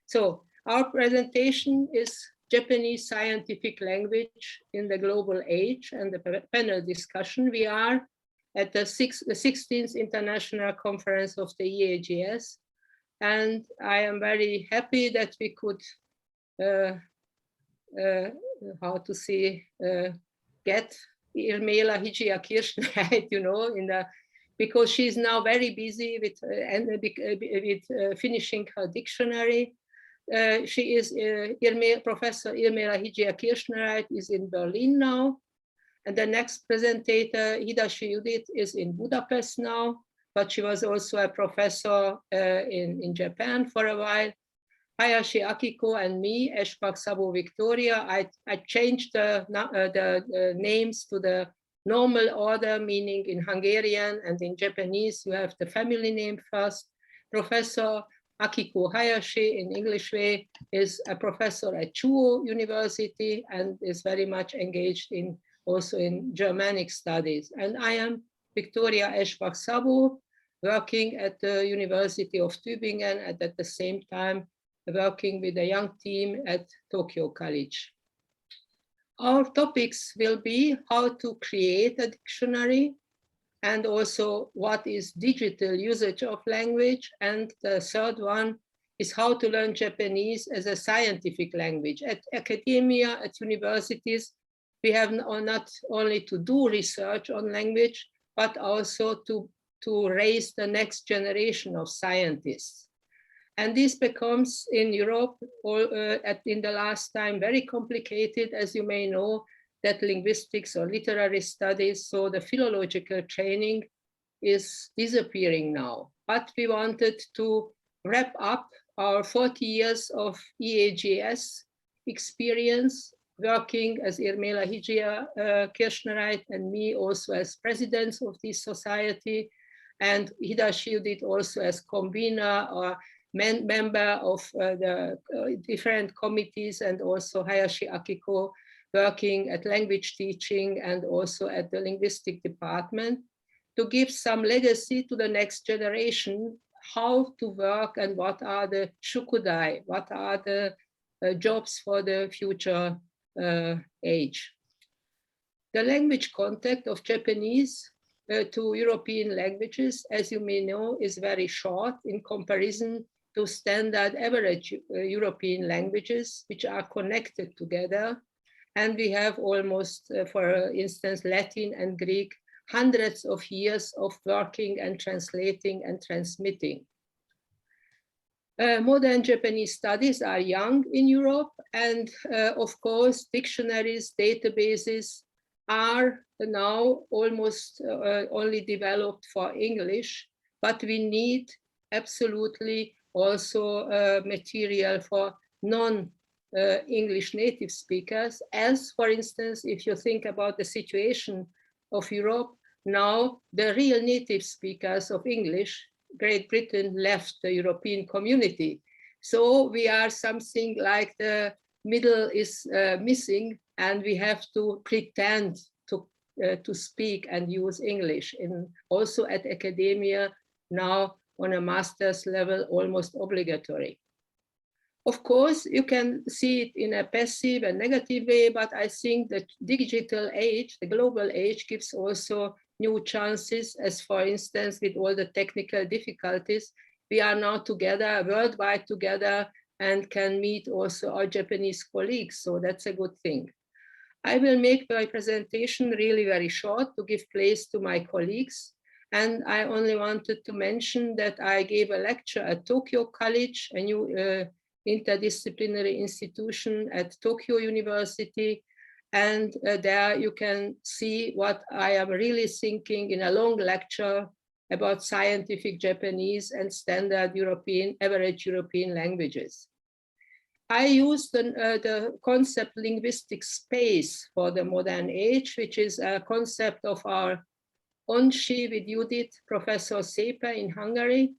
So our presentation is Japanese scientific language in the global age and the panel discussion. We are at the 16th International Conference of the EAJS, and I am very happy that we could, get Irmela Hijia-Kirchnreit, because she's now very busy with finishing her dictionary. She is Professor Irmela Hijia-Kirchnreit is in Berlin now, and the next presenter, Hidashi Judith, is in Budapest now, but she was also a professor in Japan for a while. Hayashi Akiko and me, Eschbach Sabo Victoria, I changed the names to the normal order, meaning in Hungarian and in Japanese, you have the family name first. Professor Akiko Hayashi in English way is a professor at Chuo University and is very much engaged also in Germanic studies. And I am Victoria Eschbach Sabo, working at the University of Tübingen and at the same time working with a young team at Tokyo College. Our topics will be how to create a dictionary and also what is digital usage of language. And the third one is how to learn Japanese as a scientific language. At academia, at universities, we have not only to do research on language, but also to raise the next generation of scientists. And this becomes in Europe, in the last time, very complicated, as you may know, that linguistics or literary studies, so the philological training is disappearing now. But we wanted to wrap up our 40 years of EAJS experience, working as Irmela Hijia-Kirchnreit and me also as presidents of this society, and Hidashi Judith also as convener or member of the different committees, and also Hayashi Akiko working at language teaching and also at the linguistic department, to give some legacy to the next generation, how to work and what are the shukudai, what are the jobs for the future age. The language contact of Japanese to European languages, as you may know, is very short in comparison to standard average European languages, which are connected together. And we have almost, for instance, Latin and Greek, hundreds of years of working and translating and transmitting. Modern Japanese studies are young in Europe, and of course, dictionaries, databases are now almost only developed for English, but we need absolutely also material for non-English native speakers, as for instance, if you think about the situation of Europe, now the real native speakers of English, Great Britain left the European community. So we are something like the middle is missing, and we have to pretend to speak and use English, also at academia now on a master's level, almost obligatory. Of course, you can see it in a passive and negative way, but I think that digital age, the global age, gives also new chances, as for instance, with all the technical difficulties, we are now together, worldwide together, and can meet also our Japanese colleagues, so that's a good thing. I will make my presentation really very short to give place to my colleagues. And I only wanted to mention that I gave a lecture at Tokyo College, a new interdisciplinary institution at Tokyo University. And there you can see what I am really thinking in a long lecture about scientific Japanese and standard European, average European languages. I used the concept linguistic space for the modern age, which is a concept of our Onshi with Judith, Professor Sepe in Hungary,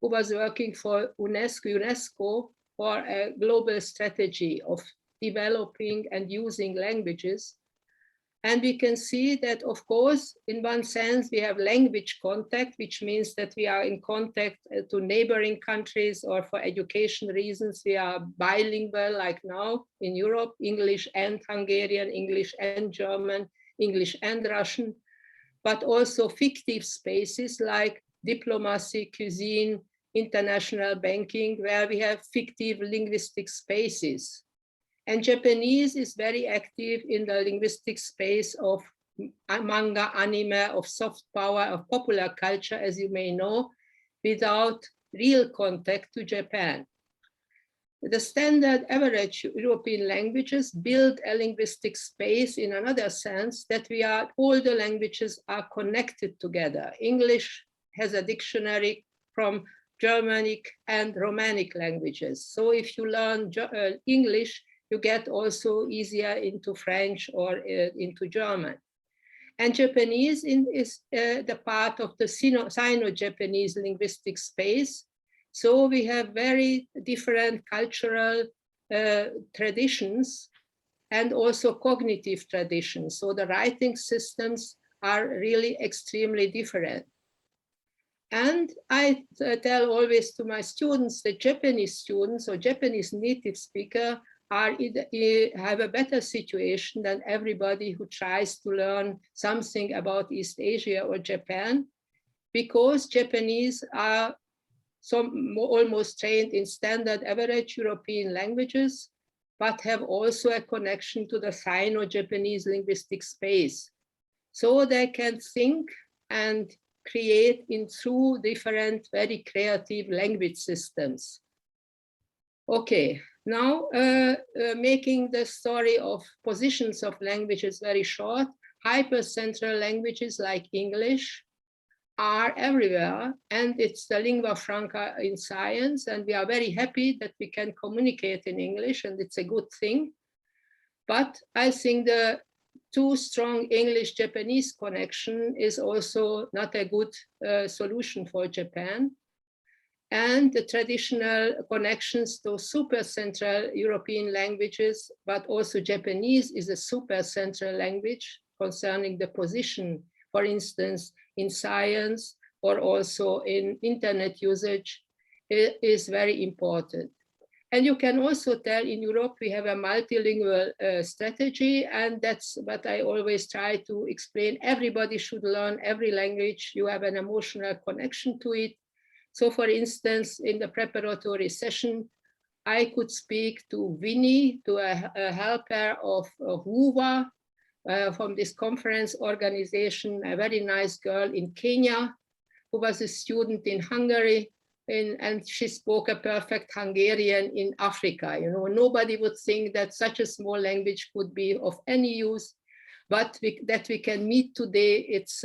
who was working for UNESCO for a global strategy of developing and using languages. And we can see that, of course, in one sense, we have language contact, which means that we are in contact to neighboring countries, or for education reasons, we are bilingual, like now in Europe, English and Hungarian, English and German, English and Russian, but also fictive spaces like diplomacy, cuisine, international banking, where we have fictive linguistic spaces. And Japanese is very active in the linguistic space of manga, anime, of soft power, of popular culture, as you may know, without real contact to Japan. The standard average European languages build a linguistic space in another sense, that all the languages are connected together. English has a dictionary from Germanic and Romanic languages. So if you learn English, you get also easier into French or into German. And Japanese is the part of the Sino-Japanese linguistic space. So we have very different cultural traditions and also cognitive traditions. So the writing systems are really extremely different. And I tell always to my students that Japanese students or Japanese native speakers have a better situation than everybody who tries to learn something about East Asia or Japan, because Japanese are almost trained in standard average European languages, but have also a connection to the Sino-Japanese linguistic space. So they can think and create through different, very creative language systems. Okay. Now, making the story of positions of languages very short, hypercentral languages like English are everywhere, and it's the lingua franca in science, and we are very happy that we can communicate in English, and it's a good thing. But I think the too strong English-Japanese connection is also not a good solution for Japan. And the traditional connections to super-central European languages, but also Japanese is a super-central language concerning the position, for instance, in science or also in internet usage, is very important. And you can also tell in Europe we have a multilingual strategy, and that's what I always try to explain. Everybody should learn every language. You have an emotional connection to it. So for instance, in the preparatory session, I could speak to Winnie, to a helper of Huwa from this conference organization, a very nice girl in Kenya, who was a student in Hungary, and she spoke a perfect Hungarian in Africa. You know, nobody would think that such a small language could be of any use, but that we can meet today, it's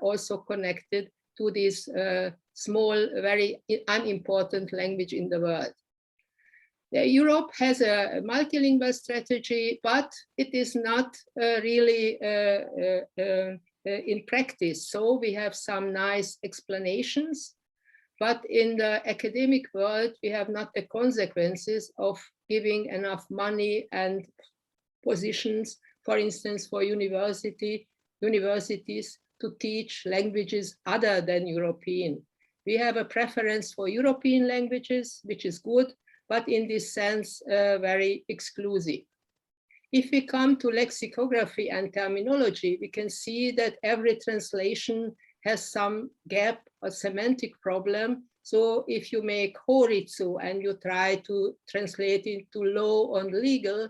also connected to this small, very unimportant language in the world. Europe has a multilingual strategy, but it is not really in practice. So we have some nice explanations, but in the academic world, we have not the consequences of giving enough money and positions, for instance, for universities to teach languages other than European. We have a preference for European languages, which is good, but in this sense, very exclusive. If we come to lexicography and terminology, we can see that every translation has some gap or semantic problem. So if you make horitsu and you try to translate into law and legal,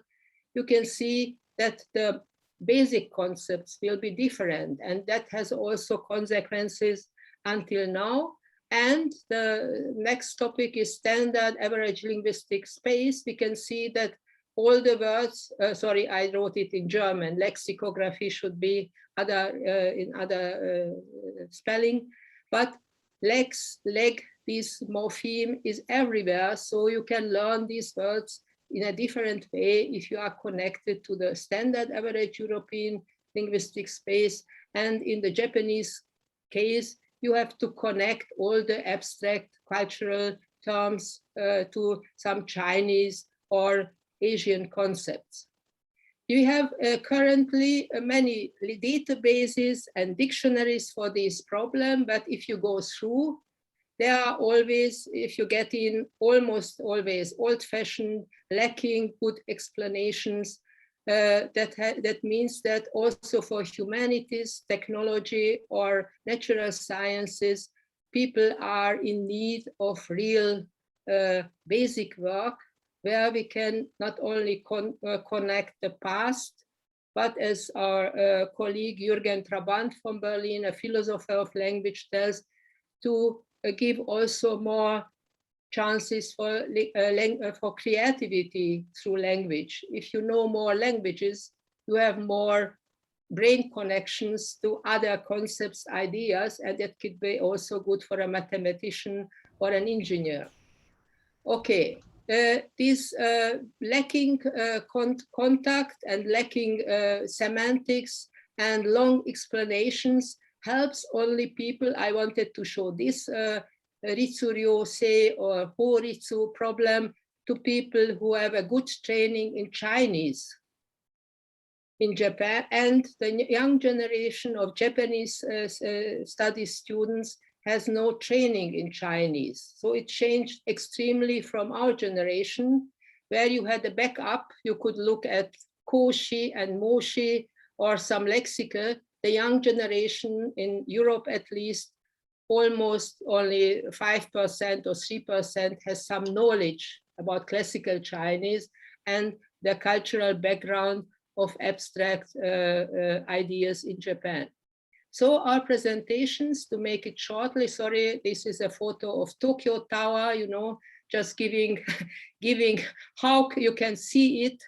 you can see that the basic concepts will be different, and that has also consequences until now. And the next topic is standard average linguistic space. We can see that all the words, sorry, I wrote it in German, lexicography should be in other spelling, but lex, leg, this morpheme is everywhere. So you can learn these words in a different way if you are connected to the standard average European linguistic space. And in the Japanese case, you have to connect all the abstract cultural terms to some Chinese or Asian concepts. You have currently many databases and dictionaries for this problem, but if you go through, there are always, if you get in, almost always old-fashioned, lacking good explanations. That means that also for humanities, technology, or natural sciences, people are in need of real basic work where we can not only connect the past, but as our colleague Jürgen Trabant from Berlin, a philosopher of language, tells, to give also more chances for creativity through language. If you know more languages, you have more brain connections to other concepts, ideas, and that could be also good for a mathematician or an engineer. Okay, this lacking contact and lacking semantics and long explanations helps only people. I wanted to show this Ritsuryo-sei or Ho-Ritsu problem to people who have a good training in Chinese in Japan, and the young generation of Japanese studies students has no training in Chinese. So it changed extremely from our generation, where you had a backup. You could look at Koshi and Moshi or some lexica. The young generation in Europe, at least, almost only 5% or 3% has some knowledge about classical Chinese and the cultural background of abstract ideas in Japan. So our presentations, to make it shortly, sorry, this is a photo of Tokyo Tower, you know, just giving how you can see it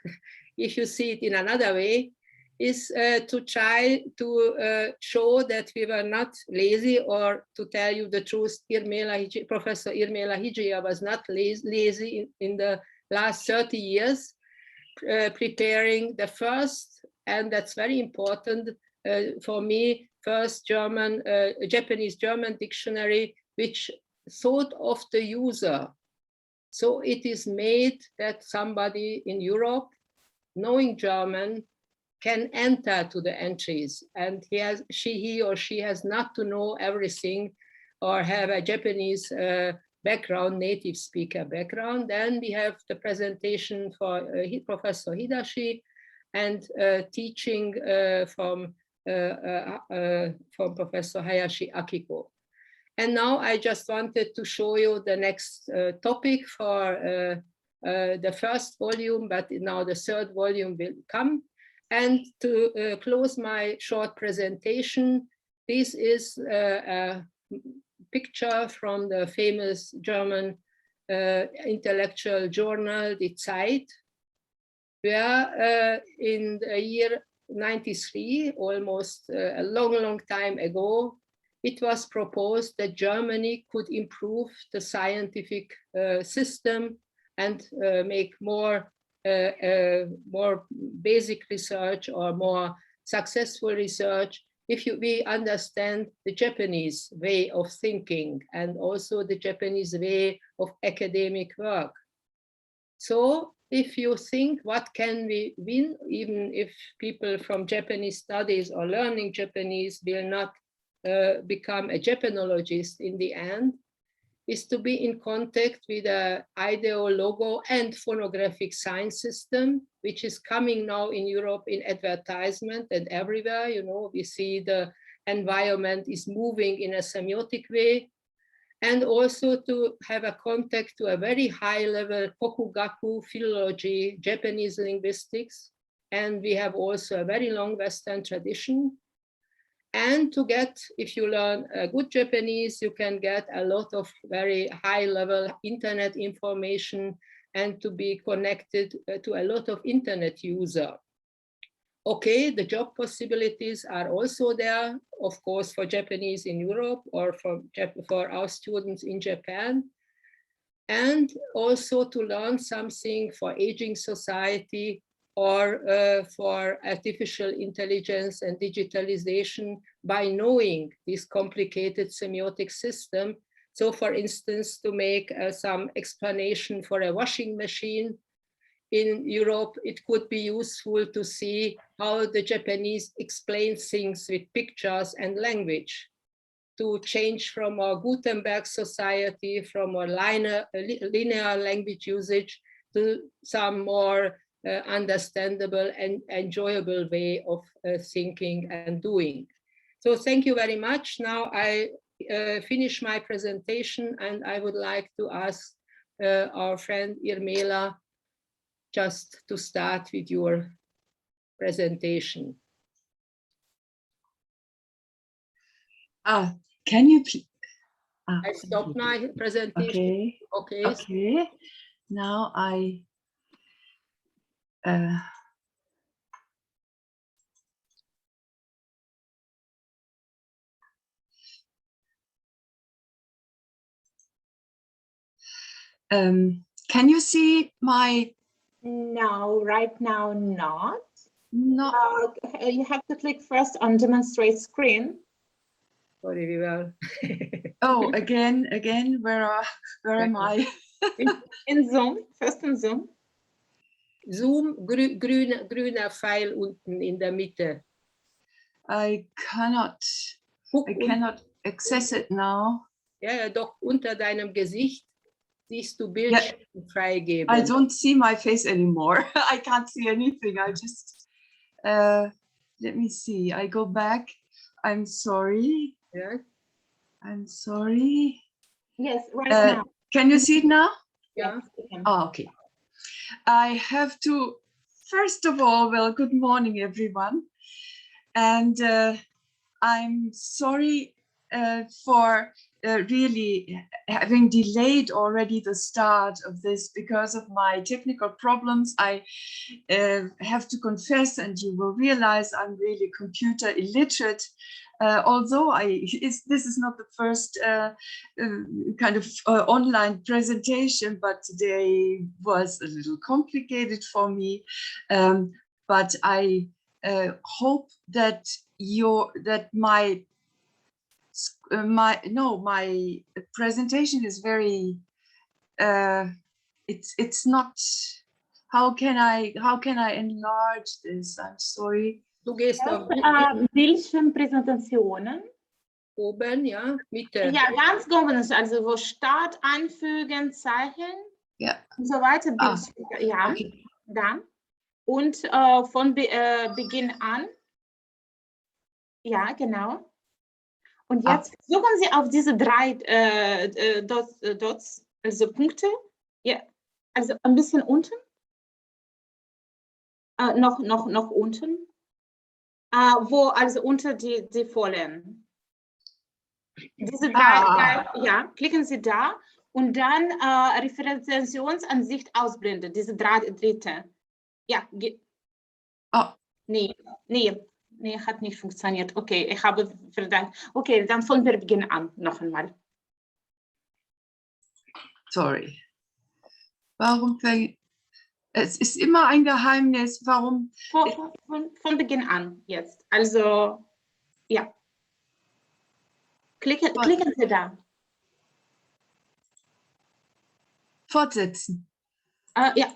if you see it in another way, is to try to show that we were not lazy, or to tell you the truth, Professor Irmela Hijia was not lazy in the last 30 years, preparing the first, and that's very important for me, first Japanese-German dictionary, which thought of the user. So it is made that somebody in Europe, knowing German, can enter to the entries, and he or she has not to know everything or have a Japanese background, native speaker background. Then we have the presentation for Professor Hidashi, and teaching from Professor Hayashi Akiko. And now I just wanted to show you the next topic for the first volume, but now the third volume will come. And to close my short presentation, this is a picture from the famous German intellectual journal, Die Zeit, where in the year 93, almost a long time ago, it was proposed that Germany could improve the scientific system and make more basic research or more successful research if we understand the Japanese way of thinking and also the Japanese way of academic work. So if you think what can we win, even if people from Japanese studies or learning Japanese will not become a Japanologist in the end, is to be in contact with an ideologo and phonographic science system, which is coming now in Europe in advertisement and everywhere. You know, we see the environment is moving in a semiotic way, and also to have a contact to a very high level kokugaku, philology, Japanese linguistics, and we have also a very long Western tradition. And to get, if you learn good Japanese, you can get a lot of very high level internet information and to be connected to a lot of internet users. Okay, the job possibilities are also there, of course, for Japanese in Europe or for our students in Japan. And also to learn something for aging society or for artificial intelligence and digitalization by knowing this complicated semiotic system. So for instance, to make some explanation for a washing machine, in Europe, it could be useful to see how the Japanese explain things with pictures and language, to change from a Gutenberg society, from a linear language usage to some more understandable and enjoyable way of thinking and doing. So thank you very much. Now I finish my presentation, and I would like to ask our friend Irmela just to start with your presentation. Can you please? I stopped my presentation. Okay. Okay. Now I can you see my? No, right now not. No. You have to click first on demonstrate screen. Very well. Oh, again, where am I? In Zoom, first in Zoom. Zoom, grüner Pfeil unten in der Mitte. I cannot access it now. Ja, doch unter deinem Gesicht siehst du Bildschirm freigeben. I don't see my face anymore. I can't see anything. I just, let me see. I go back. I'm sorry. Yeah. I'm sorry. Yes, right now. Can you see it now? Yeah. Oh, okay. I have to, first of all, well, good morning, everyone. And I'm sorry for really having delayed already the start of this because of my technical problems. I have to confess, and you will realize I'm really computer illiterate. Although this is not the first kind of online presentation, but today was a little complicated for me. But I hope that my presentation is very. It's not. How can I enlarge this? I'm sorry. Du gehst auf Bildschirmpräsentationen. Oben, ja, Mitte. Ja, ganz oben ist also wo Start, Anfügen, Zeichen und so weiter. Ja, okay. Dann. Und von Beginn an. Ja, genau. Und jetzt suchen Sie auf diese 3 Dots, also Punkte. Ja, also ein bisschen unten. Noch unten. Wo also unter die Folien. Diese 3, ja, klicken Sie da und dann Referenziationsansicht ausblenden, diese 3 dritte. Ja, nee, hat nicht funktioniert. Okay, ich habe verdammt. Okay, dann von Beginn an noch einmal. Sorry. Warum es ist immer ein Geheimnis, warum? Von Beginn an jetzt. Also, ja. Klicken Sie da. Fortsetzen. Ja.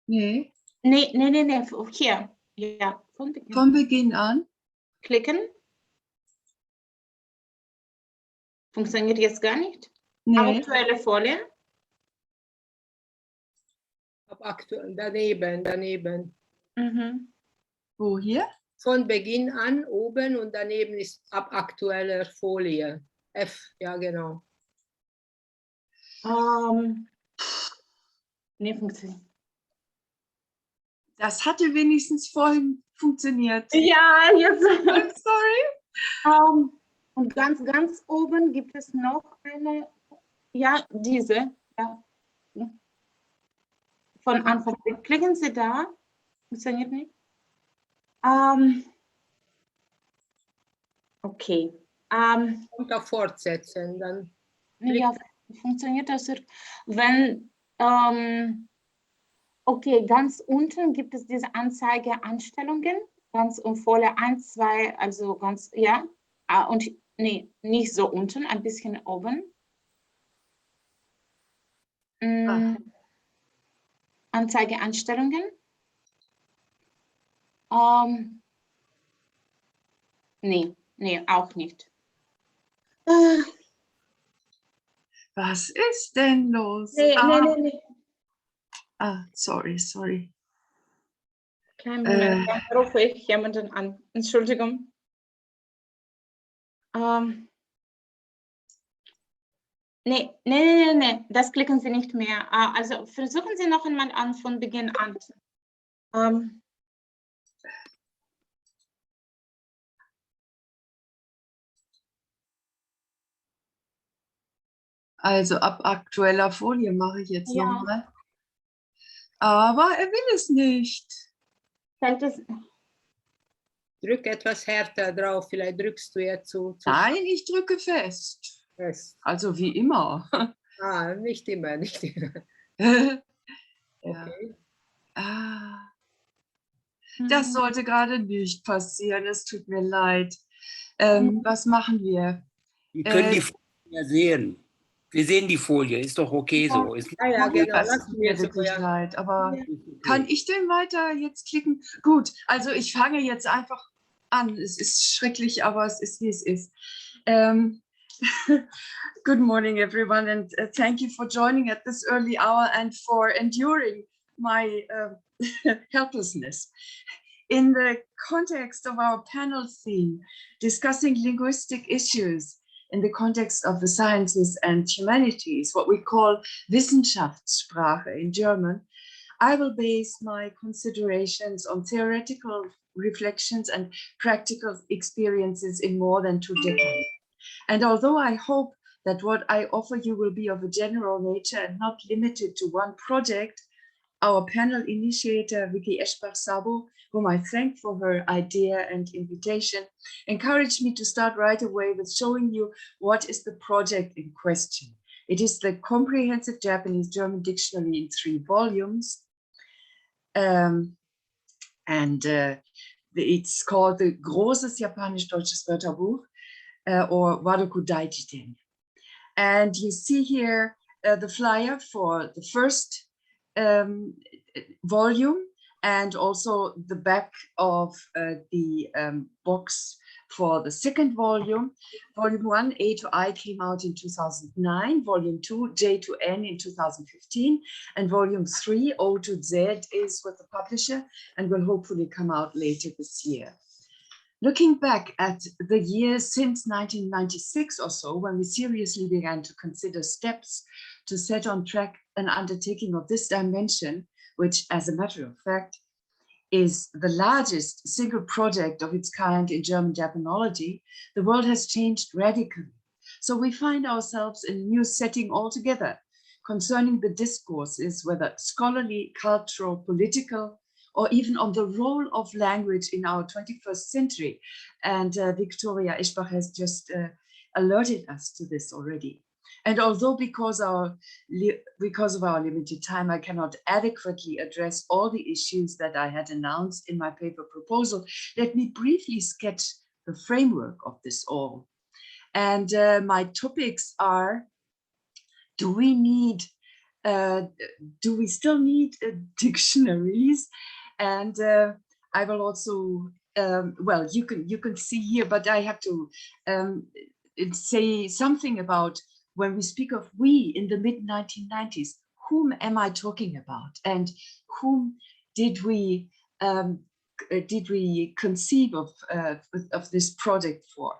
Nee. Nee. Hier. Ja, von Beginn an. Klicken. Funktioniert jetzt gar nicht. Nee. Aktuelle Folie. Daneben. Mhm. Wo hier? Von Beginn an oben und daneben ist ab aktueller Folie. F, ja genau. Nee, funktioniert. Das hatte wenigstens vorhin funktioniert. Ja, jetzt. I'm sorry. Und ganz oben gibt es noch eine. Ja, diese. Ja. Von Anfang. Klicken Sie da. Funktioniert nicht. Okay. Und da fortsetzen, dann. Ja, funktioniert das? Wenn, okay, ganz unten gibt es diese Anzeige Einstellungen, ganz um Folie 1, 2, also ganz, ja, und nee, nicht so unten, ein bisschen oben. Anzeigeeinstellungen. Nee, auch nicht. Was ist denn los? Nee. Ah, sorry. Kleinen Moment, dann rufe ich jemanden an. Entschuldigung. Nee, das klicken Sie nicht mehr. Also versuchen Sie noch einmal von Beginn an. Also ab aktueller Folie mache ich jetzt Ja. nochmal. Aber er will es nicht. Drück etwas härter drauf, vielleicht drückst du jetzt zu Nein, ich drücke fest. Also wie immer. Nicht immer. Ja. Okay. Das sollte gerade nicht passieren, es tut mir leid. Was machen wir? Wir können die Folie ja sehen. Wir sehen die Folie, ist doch okay so. Ja, genau. Das tut mir wirklich leid, aber kann ich denn weiter jetzt klicken? Gut, also ich fange jetzt einfach an. Es ist schrecklich, aber es ist, wie es ist. Good morning, everyone, and thank you for joining at this early hour and for enduring my helplessness. In the context of our panel theme, discussing linguistic issues in the context of the sciences and humanities, what we call Wissenschaftssprache in German, I will base my considerations on theoretical reflections and practical experiences in more than 2 decades. And although I hope that what I offer you will be of a general nature and not limited to one project, our panel initiator, Vicky Eschbach-Sabo, whom I thank for her idea and invitation, encouraged me to start right away with showing you what is the project in question. It is the Comprehensive Japanese-German Dictionary in 3 volumes. It's called the Großes Japanisch-Deutsches Wörterbuch, or Wadoku Daijiten. And you see here the flyer for the first volume, and also the back of the box for the second volume. Volume 1, A to I, came out in 2009, Volume 2, J to N, in 2015, and Volume 3, O to Z, is with the publisher and will hopefully come out later this year. Looking back at the years since 1996 or so, when we seriously began to consider steps to set on track an undertaking of this dimension, which, as a matter of fact, is the largest single project of its kind in German Japanology, the world has changed radically. So we find ourselves in a new setting altogether concerning the discourses, whether scholarly, cultural, political, or even on the role of language in our 21st century. And Victoria Eschbach has just alerted us to this already. And although because of our limited time, I cannot adequately address all the issues that I had announced in my paper proposal, let me briefly sketch the framework of this all. And my topics are, do we still need dictionaries? And I will also, well, you can see here, but I have to say something about when we speak of we in the mid-1990s, whom am I talking about? And whom did we conceive of this project for?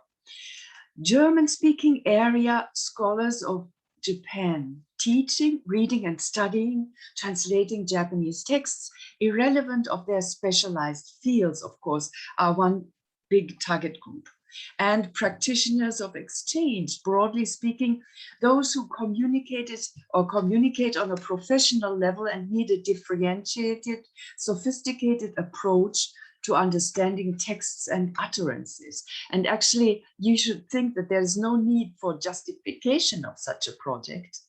German-speaking area scholars of Japan, teaching, reading and studying, translating Japanese texts, irrelevant of their specialized fields, of course, are one big target group. And practitioners of exchange, broadly speaking, those who communicate on a professional level and need a differentiated, sophisticated approach to understanding texts and utterances. And actually, you should think that there is no need for justification of such a project,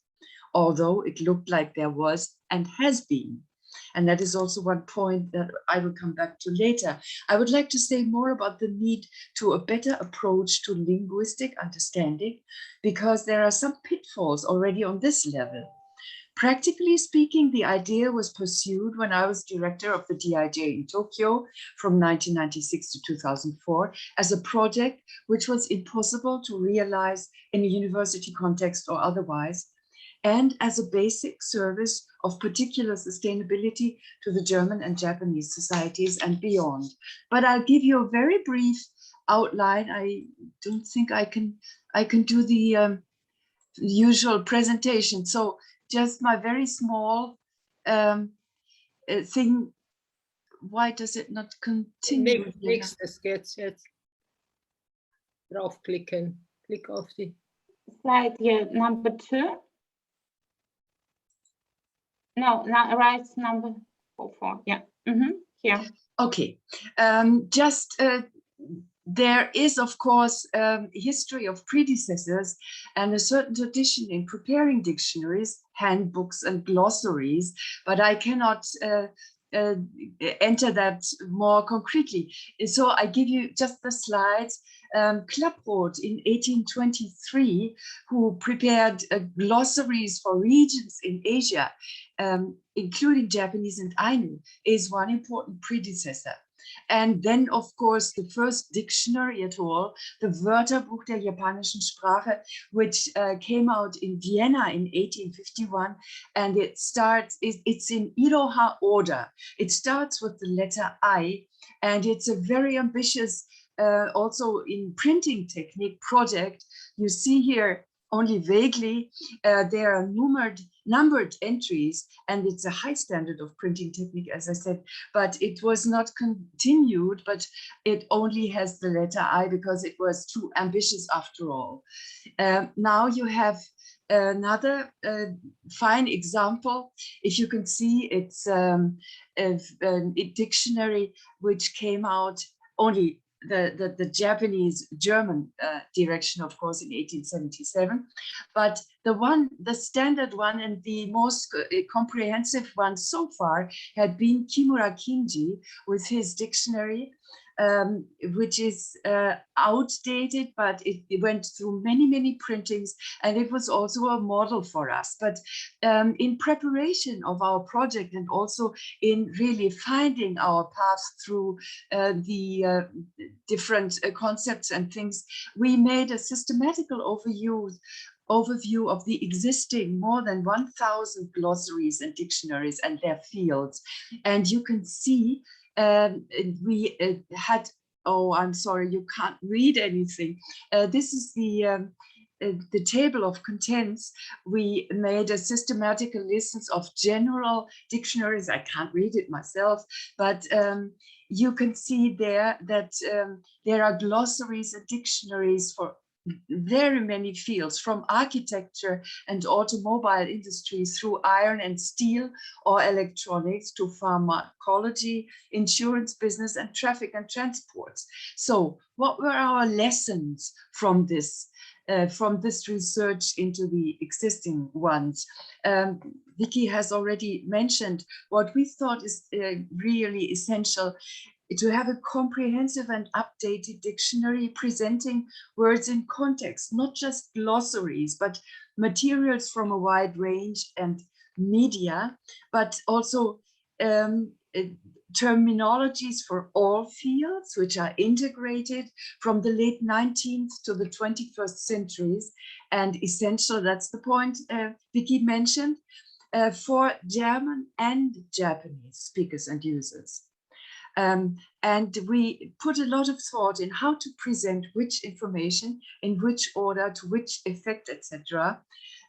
although it looked like there was and has been. And that is also one point that I will come back to later. I would like to say more about the need to a better approach to linguistic understanding, because there are some pitfalls already on this level. Practically speaking, the idea was pursued when I was director of the DIJ in Tokyo from 1996 to 2004 as a project which was impossible to realize in a university context or otherwise, and as a basic service of particular sustainability to the German and Japanese societies and beyond. But I'll give you a very brief outline. I don't think I can do the usual presentation. So just my very small thing. Why does it not continue? Nächstes geht's jetzt. Draufklicken. Klick auf die. Slide here, number 2. No, not right, number 4. Yeah. Here. Okay. There is, of course, a history of predecessors and a certain tradition in preparing dictionaries, handbooks, and glossaries, but I cannot enter that more concretely. So I give you just the slides. Klaproth in 1823, who prepared glossaries for regions in Asia, including Japanese and Ainu, is one important predecessor. And then, of course, the first dictionary at all, the Wörterbuch der japanischen Sprache, which came out in Vienna in 1851, and it's in Iroha order. It starts with the letter I, and it's a very ambitious, also in printing technique project. You see here only vaguely, there are numbered entries, and it's a high standard of printing technique, as I said, but it was not continued, but it only has the letter I because it was too ambitious after all. Now you have another fine example. If you can see, it's a dictionary which came out only the Japanese German direction, of course, in 1877, but the standard one and the most comprehensive one so far had been Kimura Kinji with his dictionary, which is outdated, but it went through many printings, and it was also a model for us. But in preparation of our project and also in really finding our path through the different concepts and things, we made a systematical overview of the existing more than 1,000 glossaries and dictionaries and their fields. And you can see we had, oh, I'm sorry, you can't read anything. This is the table of contents. We made a systematical list of general dictionaries. I can't read it myself, but you can see there that there are glossaries and dictionaries for very many fields, from architecture and automobile industry through iron and steel or electronics to pharmacology, insurance business, and traffic and transport. So what were our lessons from this research into the existing ones? Vicky has already mentioned what we thought is really essential: to have a comprehensive and updated dictionary presenting words in context, not just glossaries, but materials from a wide range and media, but also terminologies for all fields, which are integrated from the late 19th to the 21st centuries, and essential, that's the point Vicky mentioned, for German and Japanese speakers and users. And we put a lot of thought in how to present which information in which order to which effect, etc.,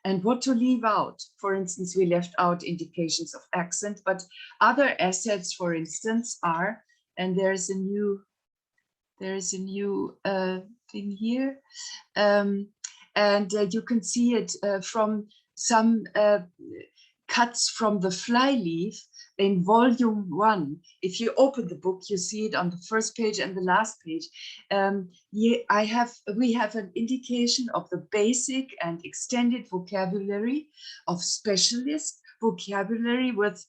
and what to leave out. For instance, we left out indications of accent, but other assets, for instance, are, and there's a new thing here, and you can see it from some cuts from the flyleaf in volume 1. If you open the book, you see it on the first page and the last page. We have an indication of the basic and extended vocabulary of specialist vocabulary, with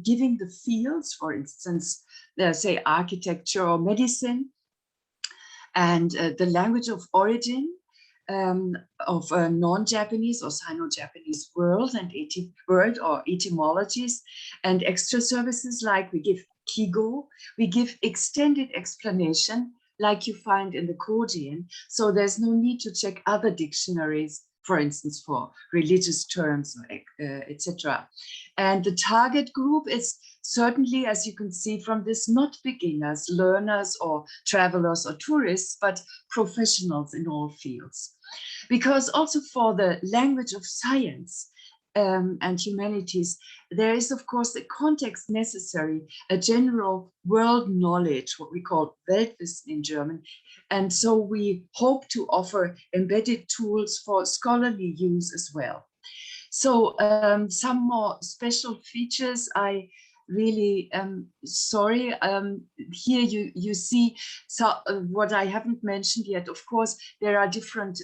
giving the fields, for instance, say architecture or medicine, and the language of origin, of non-Japanese or Sino-Japanese world and word or etymologies, and extra services like we give Kigo, we give extended explanation like you find in the Korean. So there's no need to check other dictionaries, for instance, for religious terms, etc. And the target group is certainly, as you can see from this, not beginners, learners, or travelers or tourists, but professionals in all fields. Because also for the language of science and humanities, there is, of course, the context necessary, a general world knowledge, what we call Weltwissen in German. And so we hope to offer embedded tools for scholarly use as well. So some more special features, I really sorry. Here you see what I haven't mentioned yet. Of course, there are different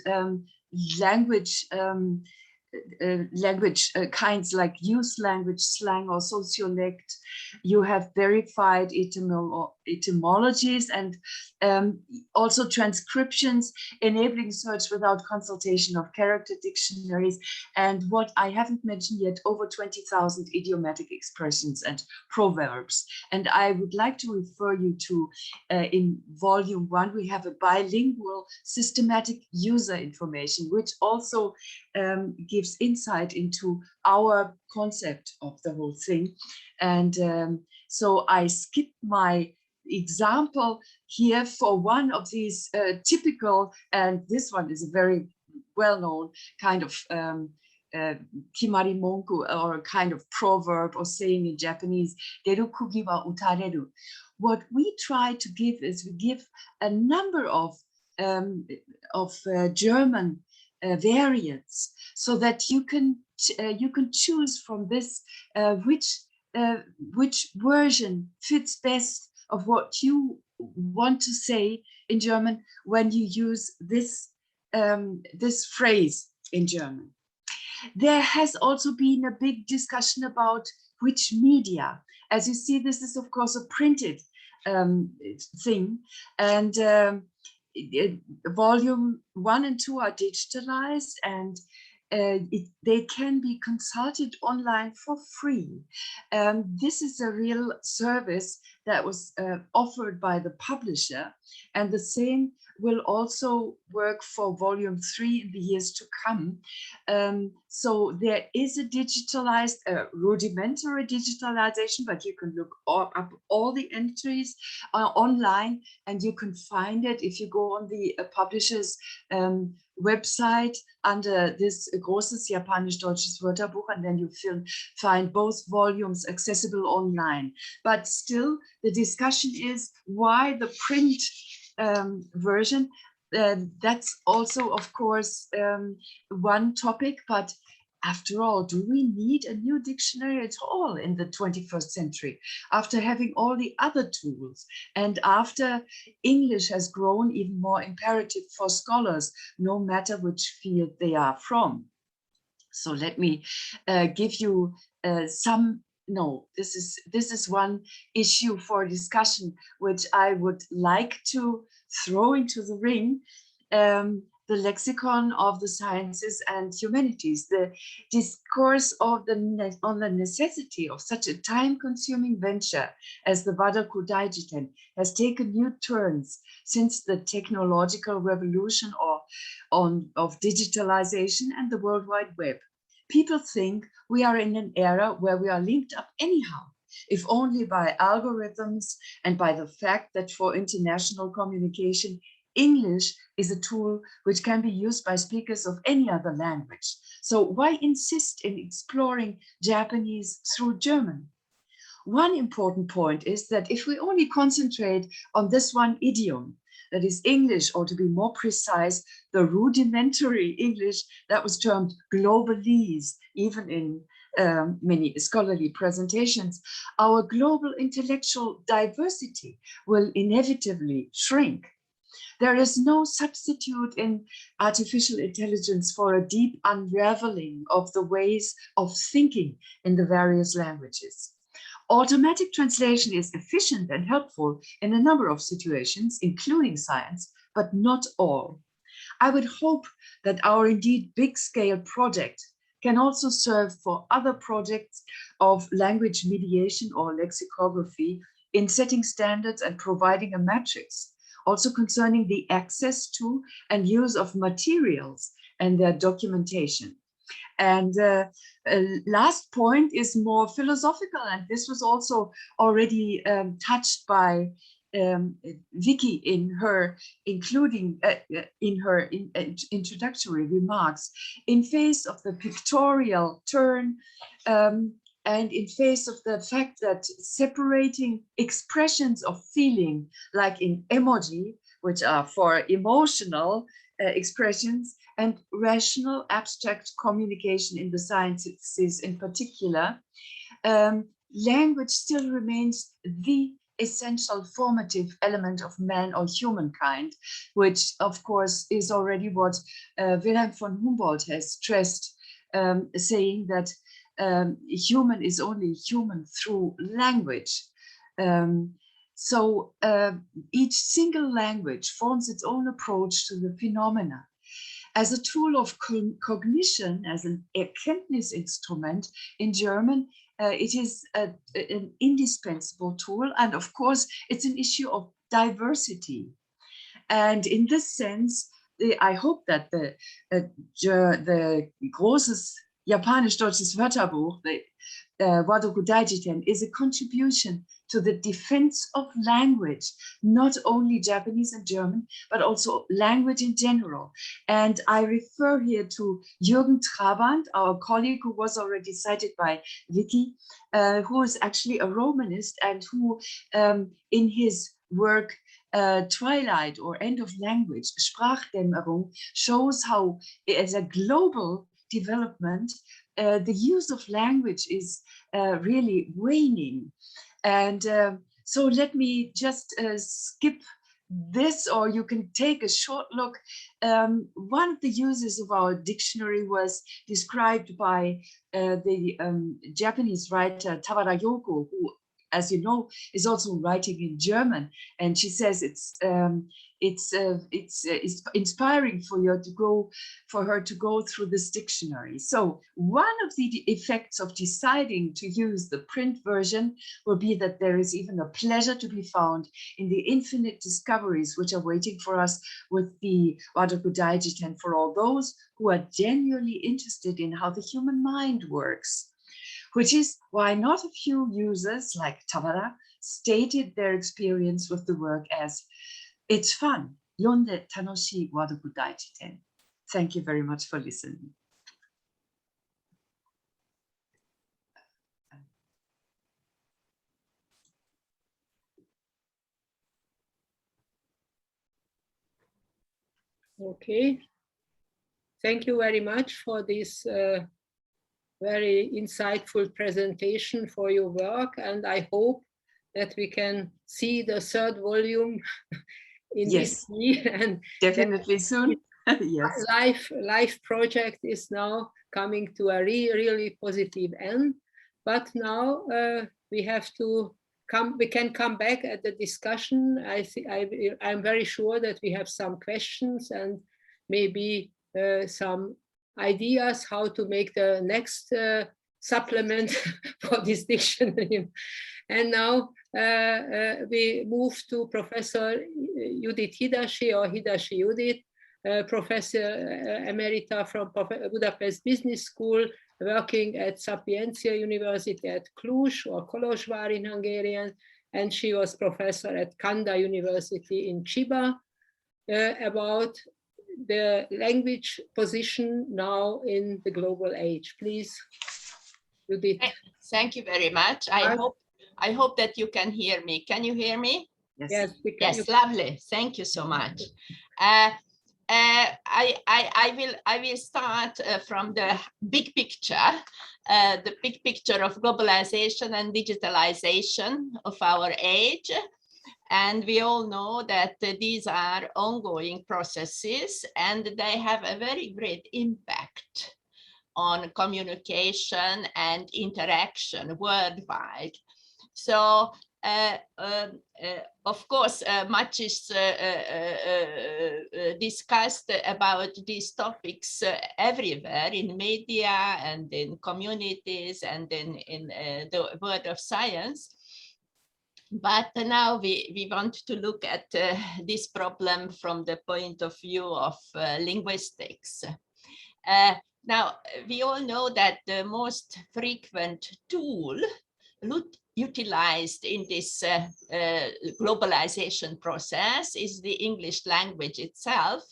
language kinds like youth language, slang, or sociolect. You have verified etymologies and also transcriptions, enabling search without consultation of character dictionaries. And what I haven't mentioned yet, over 20,000 idiomatic expressions and proverbs. And I would like to refer you to, in volume 1, we have a bilingual systematic user information, which also gives insight into our concept of the whole thing. And so I skipped my example here for one of these typical, and this one is a very well-known kind of kimarimonku, or a kind of proverb or saying in Japanese, deru kugi wa utareru. What we try to give is we give a number of German variants, so that you can choose from this which version fits best of what you want to say in German when you use this this phrase in German. There has also been a big discussion about which media. As you see, this is of course a printed thing, and volume 1 and 2 are digitalized, and they can be consulted online for free. This is a real service that was offered by the publisher, and the same will also work for volume 3 in the years to come. So there is a digitalized, rudimentary digitalization, but you can look up all the entries online, and you can find it if you go on the publisher's website under this großes Japanisch-Deutsches Wörterbuch, and then you find both volumes accessible online. But still, the discussion is why the print version. That's also, of course, one topic, but after all, do we need a new dictionary at all in the 21st century, after having all the other tools, and after English has grown even more imperative for scholars, no matter which field they are from? So let me give you some. No, this is one issue for discussion which I would like to throw into the ring. The lexicon of the sciences and humanities, the discourse of on the necessity of such a time-consuming venture as the Wadaku Daijiten has taken new turns since the technological revolution of digitalization and the World Wide Web. People think we are in an era where we are linked up anyhow, if only by algorithms and by the fact that for international communication, English is a tool which can be used by speakers of any other language. So why insist in exploring Japanese through German? One important point is that if we only concentrate on this one idiom, that is English, or to be more precise, the rudimentary English that was termed globalese, even in many scholarly presentations, our global intellectual diversity will inevitably shrink. There is no substitute in artificial intelligence for a deep unraveling of the ways of thinking in the various languages. Automatic translation is efficient and helpful in a number of situations, including science, but not all. I would hope that our indeed big-scale project can also serve for other projects of language mediation or lexicography in setting standards and providing a matrix, also concerning the access to and use of materials and their documentation. And last point is more philosophical, and this was also already touched by Vicky in her introductory remarks. In face of the pictorial turn and in face of the fact that separating expressions of feeling, like in emoji, which are for emotional expressions, and rational abstract communication in the sciences in particular, language still remains the essential formative element of man or humankind, which of course is already what Wilhelm von Humboldt has stressed, saying that human is only human through language. So each single language forms its own approach to the phenomena. As a tool of cognition, as an Erkenntnisinstrument in German, it is an indispensable tool. And of course, it's an issue of diversity. And in this sense, I hope that the großes Japanisch-deutsches Wörterbuch, the Wadokudaichiten, is a contribution to the defense of language, not only Japanese and German, but also language in general. And I refer here to Jürgen Trabant, our colleague who was already cited by Vicky, who is actually a Romanist and who in his work Twilight or End of Language, Sprachdämmerung, shows how as a global development, the use of language is really waning. And so let me just skip this, or you can take a short look. One of the uses of our dictionary was described by the Japanese writer Tawara Yoko, who, as you know, is also writing in German, and she says it's inspiring for her to go through this dictionary. So one of the effects of deciding to use the print version will be that there is even a pleasure to be found in the infinite discoveries which are waiting for us with the Wadokudaichiten, for all those who are genuinely interested in how the human mind works. Which is why not a few users like Tawara stated their experience with the work as, "It's fun, yonde tanoshii Wadokudaichiten." Thank you very much for listening. Okay. Thank you very much for this very insightful presentation for your work, and I hope that we can see the third volume in this year, and definitely soon. Yes, life project is now coming to a really positive end. But now we have to we can come back at the discussion. I'm very sure that we have some questions and maybe some ideas how to make the next supplement for this dictionary. And now we move to Professor Judith Hidashi, or Hidashi Judith, Professor Emerita from Budapest Business School, working at Sapientia University at Cluj, or Kolozsvár in Hungarian, and she was professor at Kanda University in Chiba, about the language position now in the global age. Please, Judith. Thank you very much. I hope that you can hear me. Can you hear me? Yes, yes, lovely. Thank you so much. I will start from the big picture, of globalization and digitalization of our age. And we all know that these are ongoing processes, and they have a very great impact on communication and interaction worldwide. So of course, much is discussed about these topics everywhere in media and in communities and in the world of science. But now we want to look at this problem from the point of view of linguistics. Now, we all know that the most frequent tool utilized in this globalization process is the English language itself,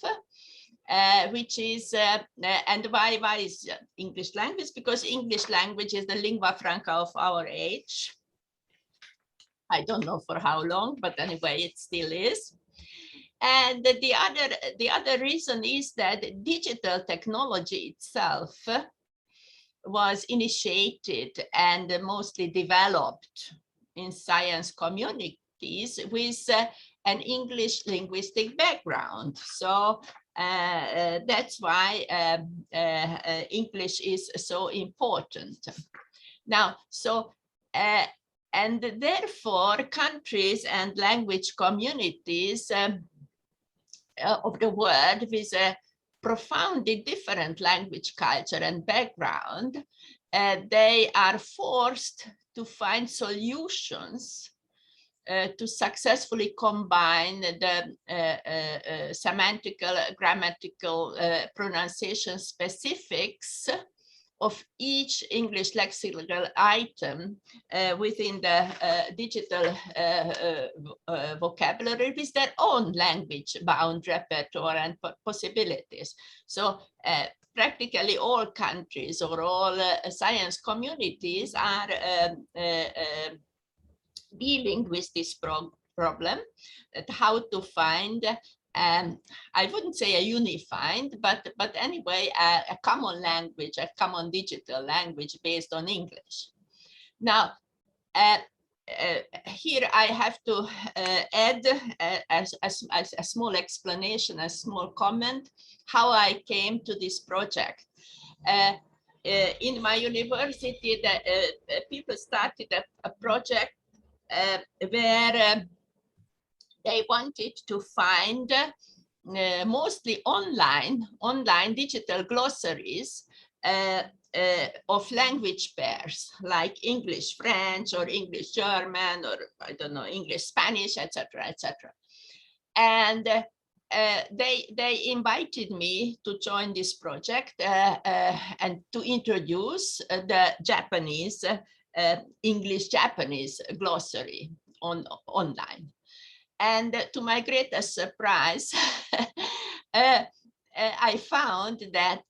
which is, and why is English language? Because English language is the lingua franca of our age. I don't know for how long, but anyway, it still is. And the other reason is that digital technology itself was initiated and mostly developed in science communities with an English linguistic background. So that's why English is so important. Now, so and therefore countries and language communities of the world with a profoundly different language culture and background, they are forced to find solutions to successfully combine the semantical, grammatical, pronunciation specifics of each English lexical item within the digital vocabulary with their own language bound repertoire and possibilities. So practically all countries or all science communities are dealing with this problem, that how to find I wouldn't say a unified, but anyway, a common language, a common digital language based on English. Now, here I have to add a small explanation, a small comment, how I came to this project. In my university, people started a project where they wanted to find mostly online digital glossaries of language pairs like English French or English German or I don't know English Spanish, etc., etc. And they invited me to join this project and to introduce the Japanese English Japanese glossary online. And to my greatest surprise, I found that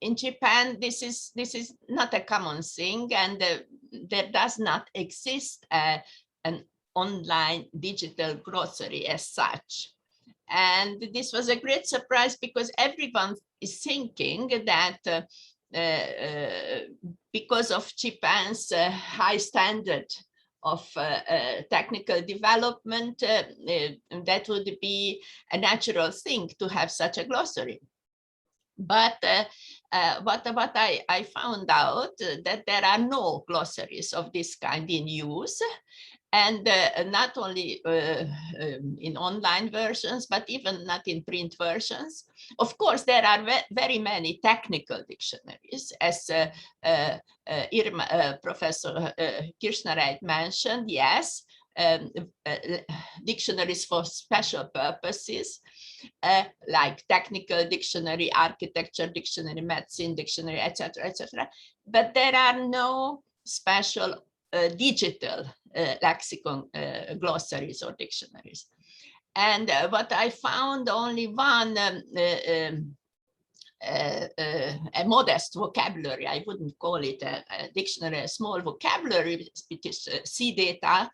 in Japan, this is not a common thing, and there does not exist an online digital glossary as such. And this was a great surprise because everyone is thinking that because of Japan's high standard of technical development, that would be a natural thing to have such a glossary. But what I found out that there are no glossaries of this kind in use, and not only in online versions, but even not in print versions. Of course, there are very many technical dictionaries, as Professor Kirchner mentioned, yes, dictionaries for special purposes, like technical dictionary, architecture dictionary, medicine dictionary, etc., etc. But there are no special digital lexicon glossaries or dictionaries. And what I found, only one a modest vocabulary, I wouldn't call it a dictionary, a small vocabulary, which is C-data,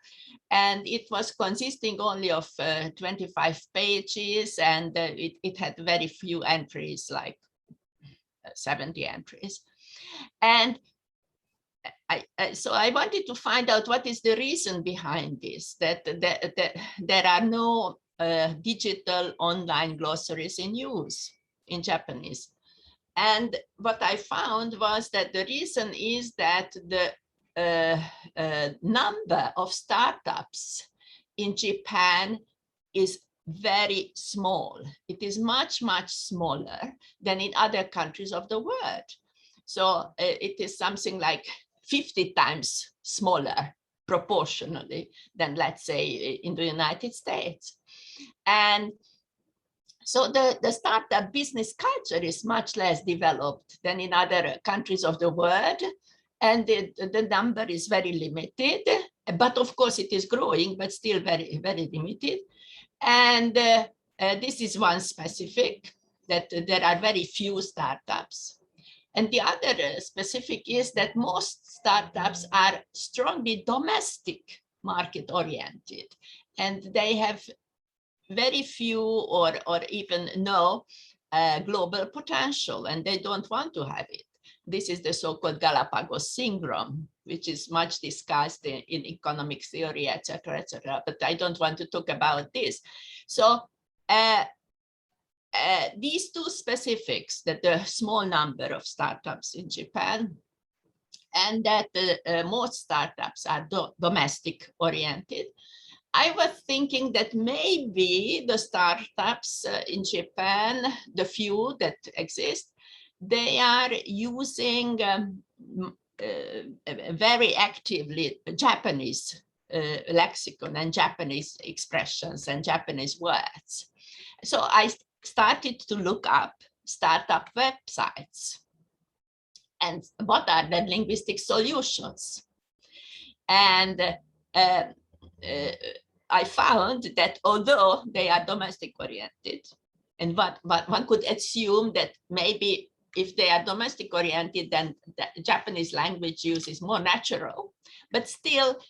and it was consisting only of 25 pages, and it had very few entries, like 70 entries. And so I wanted to find out what is the reason behind this, that there are no digital online glossaries in use in Japanese. And what I found was that the reason is that the number of startups in Japan is very small. It is much, much smaller than in other countries of the world. So it is something like 50 times smaller proportionally than, let's say, in the United States. And so the startup business culture is much less developed than in other countries of the world. And the number is very limited, but of course it is growing, but still very, very limited. And this is one specific, that there are very few startups. And the other specific is that most startups are strongly domestic market oriented, and they have very few or even no global potential, and they don't want to have it. This is the so-called Galapagos syndrome, which is much discussed in economic theory, etc., but I don't want to talk about this. So these two specifics, that the small number of startups in Japan and that most startups are domestic oriented, I was thinking that maybe the startups in Japan, the few that exist, they are using very actively Japanese lexicon and Japanese expressions and Japanese words. So I started to look up startup websites and what are the linguistic solutions. And I found that although they are domestic oriented, and what one could assume that maybe if they are domestic oriented, then the Japanese language use is more natural, but still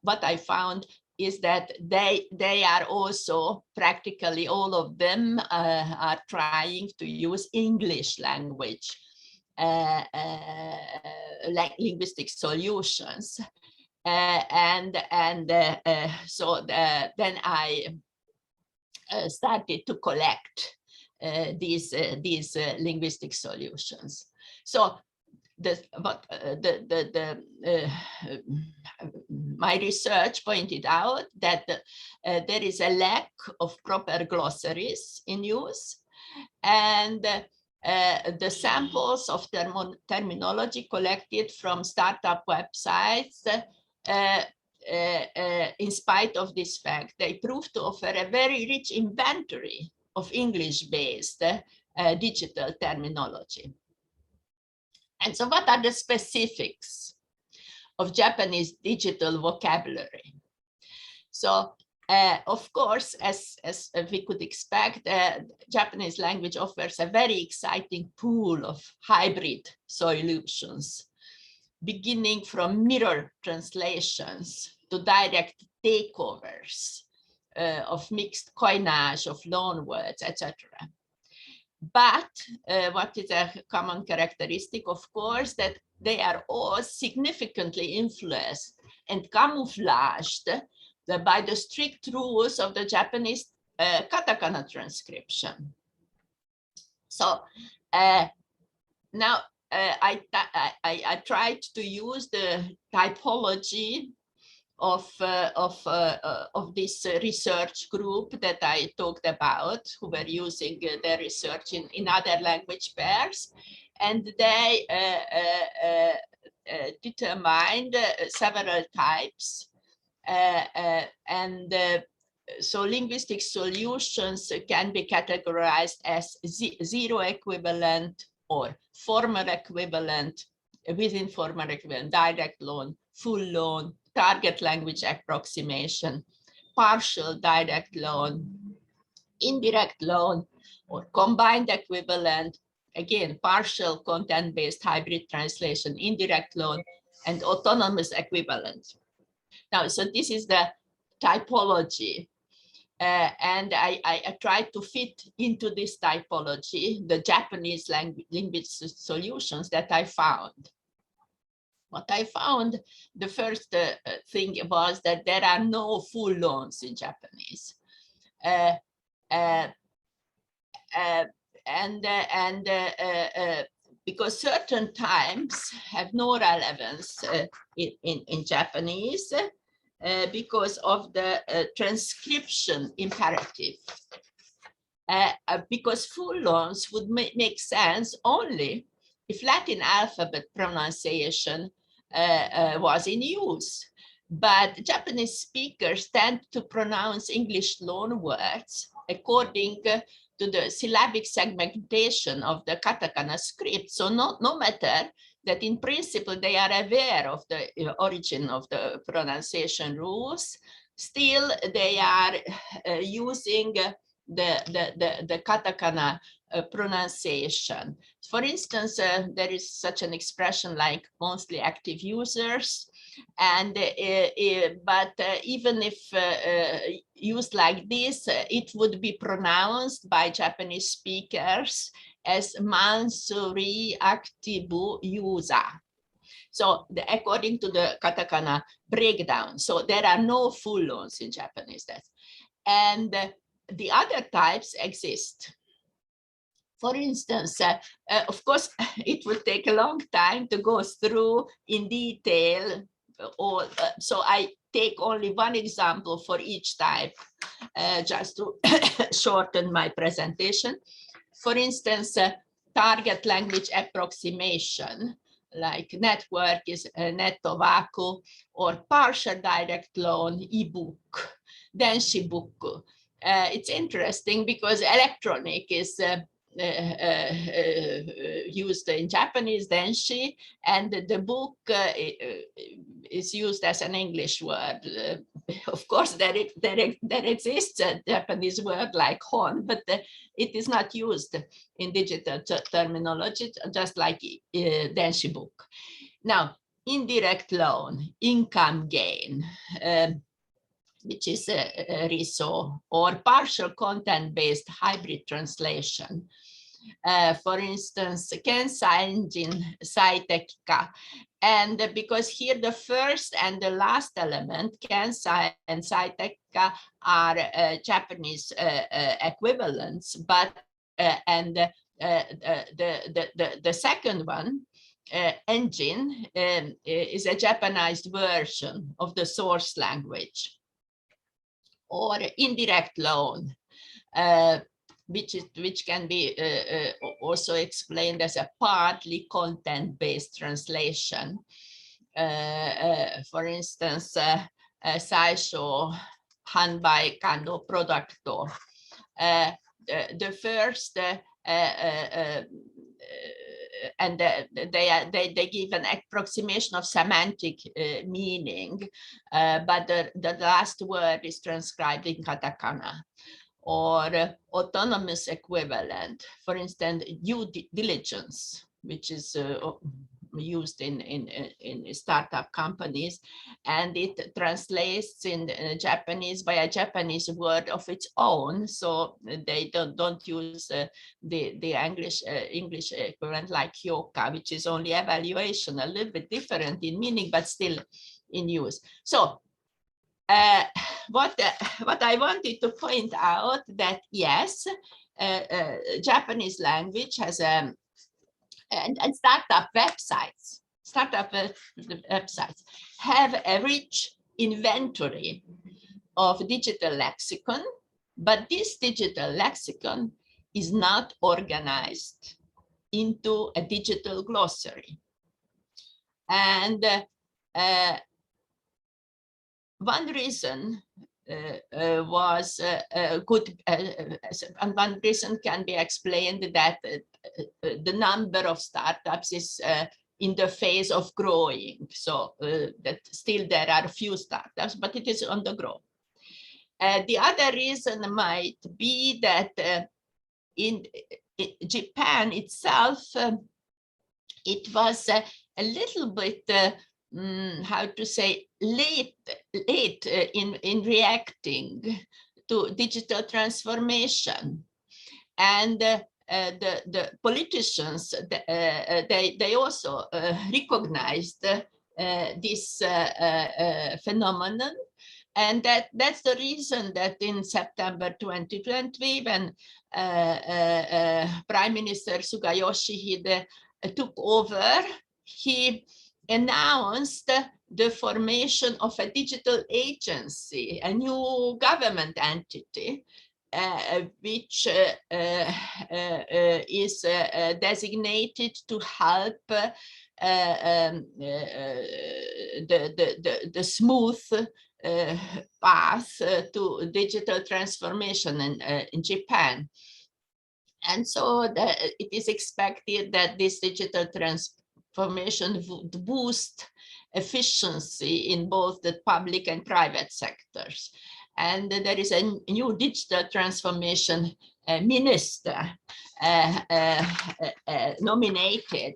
what I found is that they are also, practically all of them are trying to use English language linguistic solutions. So then I started to collect these linguistic solutions. So my research pointed out that there is a lack of proper glossaries in use, and the samples of terminology collected from startup websites, in spite of this fact, they proved to offer a very rich inventory of English-based digital terminology. And so what are the specifics of Japanese digital vocabulary? So of course, as we could expect, Japanese language offers a very exciting pool of hybrid solutions, beginning from mirror translations to direct takeovers of mixed coinage of loan words, etc. But what is a common characteristic, of course, that they are all significantly influenced and camouflaged by the strict rules of the Japanese katakana transcription. So now I tried to use the typology of this research group that I talked about, who were using their research in other language pairs, and they determined several types. So linguistic solutions can be categorized as zero equivalent or formal equivalent, within formal equivalent, direct loan, full loan, target language approximation, partial direct loan, indirect loan, or combined equivalent, again, partial content-based hybrid translation, indirect loan, and autonomous equivalent. Now, so this is the typology. And I tried to fit into this typology the Japanese language solutions that I found. What I found, the first thing was that there are no full loans in Japanese. because certain times have no relevance in Japanese because of the transcription imperative. Because full loans would make sense only if Latin alphabet pronunciation was in use. But Japanese speakers tend to pronounce English loan words according to the syllabic segmentation of the katakana script. So no matter that in principle they are aware of the origin of the pronunciation rules, still they are using the katakana pronunciation. For instance, there is such an expression like mostly active users, and but even if used like this, it would be pronounced by Japanese speakers as mansuri activu user. So according to the katakana breakdown, so there are no full loans in Japanese. And the other types exist. For instance, of course, it would take a long time to go through in detail, so I take only one example for each type, just to shorten my presentation. For instance, target language approximation, like network is netowaku, or partial direct loan, ebook, denshiboku. It's interesting because electronic is used in Japanese, denshi, and the book is used as an English word. Of course, there exists a Japanese word like hon, but it is not used in digital terminology, just like denshi book. Now, indirect loan, income gain, which is a RISO, or partial content-based hybrid translation. For instance, Kensainjin Saitekka. And because here the first and the last element, Kensai and Saitekka, are Japanese equivalents, but the second one, engine, is a Japanized version of the source language. Or indirect loan, which can be also explained as a partly content-based translation. For instance, Saisho Hanbai Kando Producto. The first and they give an approximation of semantic meaning, but the last word is transcribed in katakana. Or autonomous equivalent, for instance, due diligence, which is used in startup companies, and it translates in Japanese by a Japanese word of its own, so they don't use the English equivalent like hyoka, which is only evaluation, a little bit different in meaning, but still in use. So what I wanted to point out that yes, Japanese language has and startup websites have a rich inventory of digital lexicon, but this digital lexicon is not organized into a digital glossary. And one reason was good, and one reason can be explained that the number of startups is in the phase of growing. So that still there are a few startups, but it is on the growth. The other reason might be that in Japan itself, it was a little bit how to say, late in reacting to digital transformation. And the politicians, they also recognized this phenomenon. And that's the reason that in September 2020, when Prime Minister Suga Yoshihide took over, he announced the formation of a digital agency, a new government entity, which is designated to help the smooth path to digital transformation in Japan. And so it is expected that this digital transformation would boost efficiency in both the public and private sectors. And there is a new digital transformation minister nominated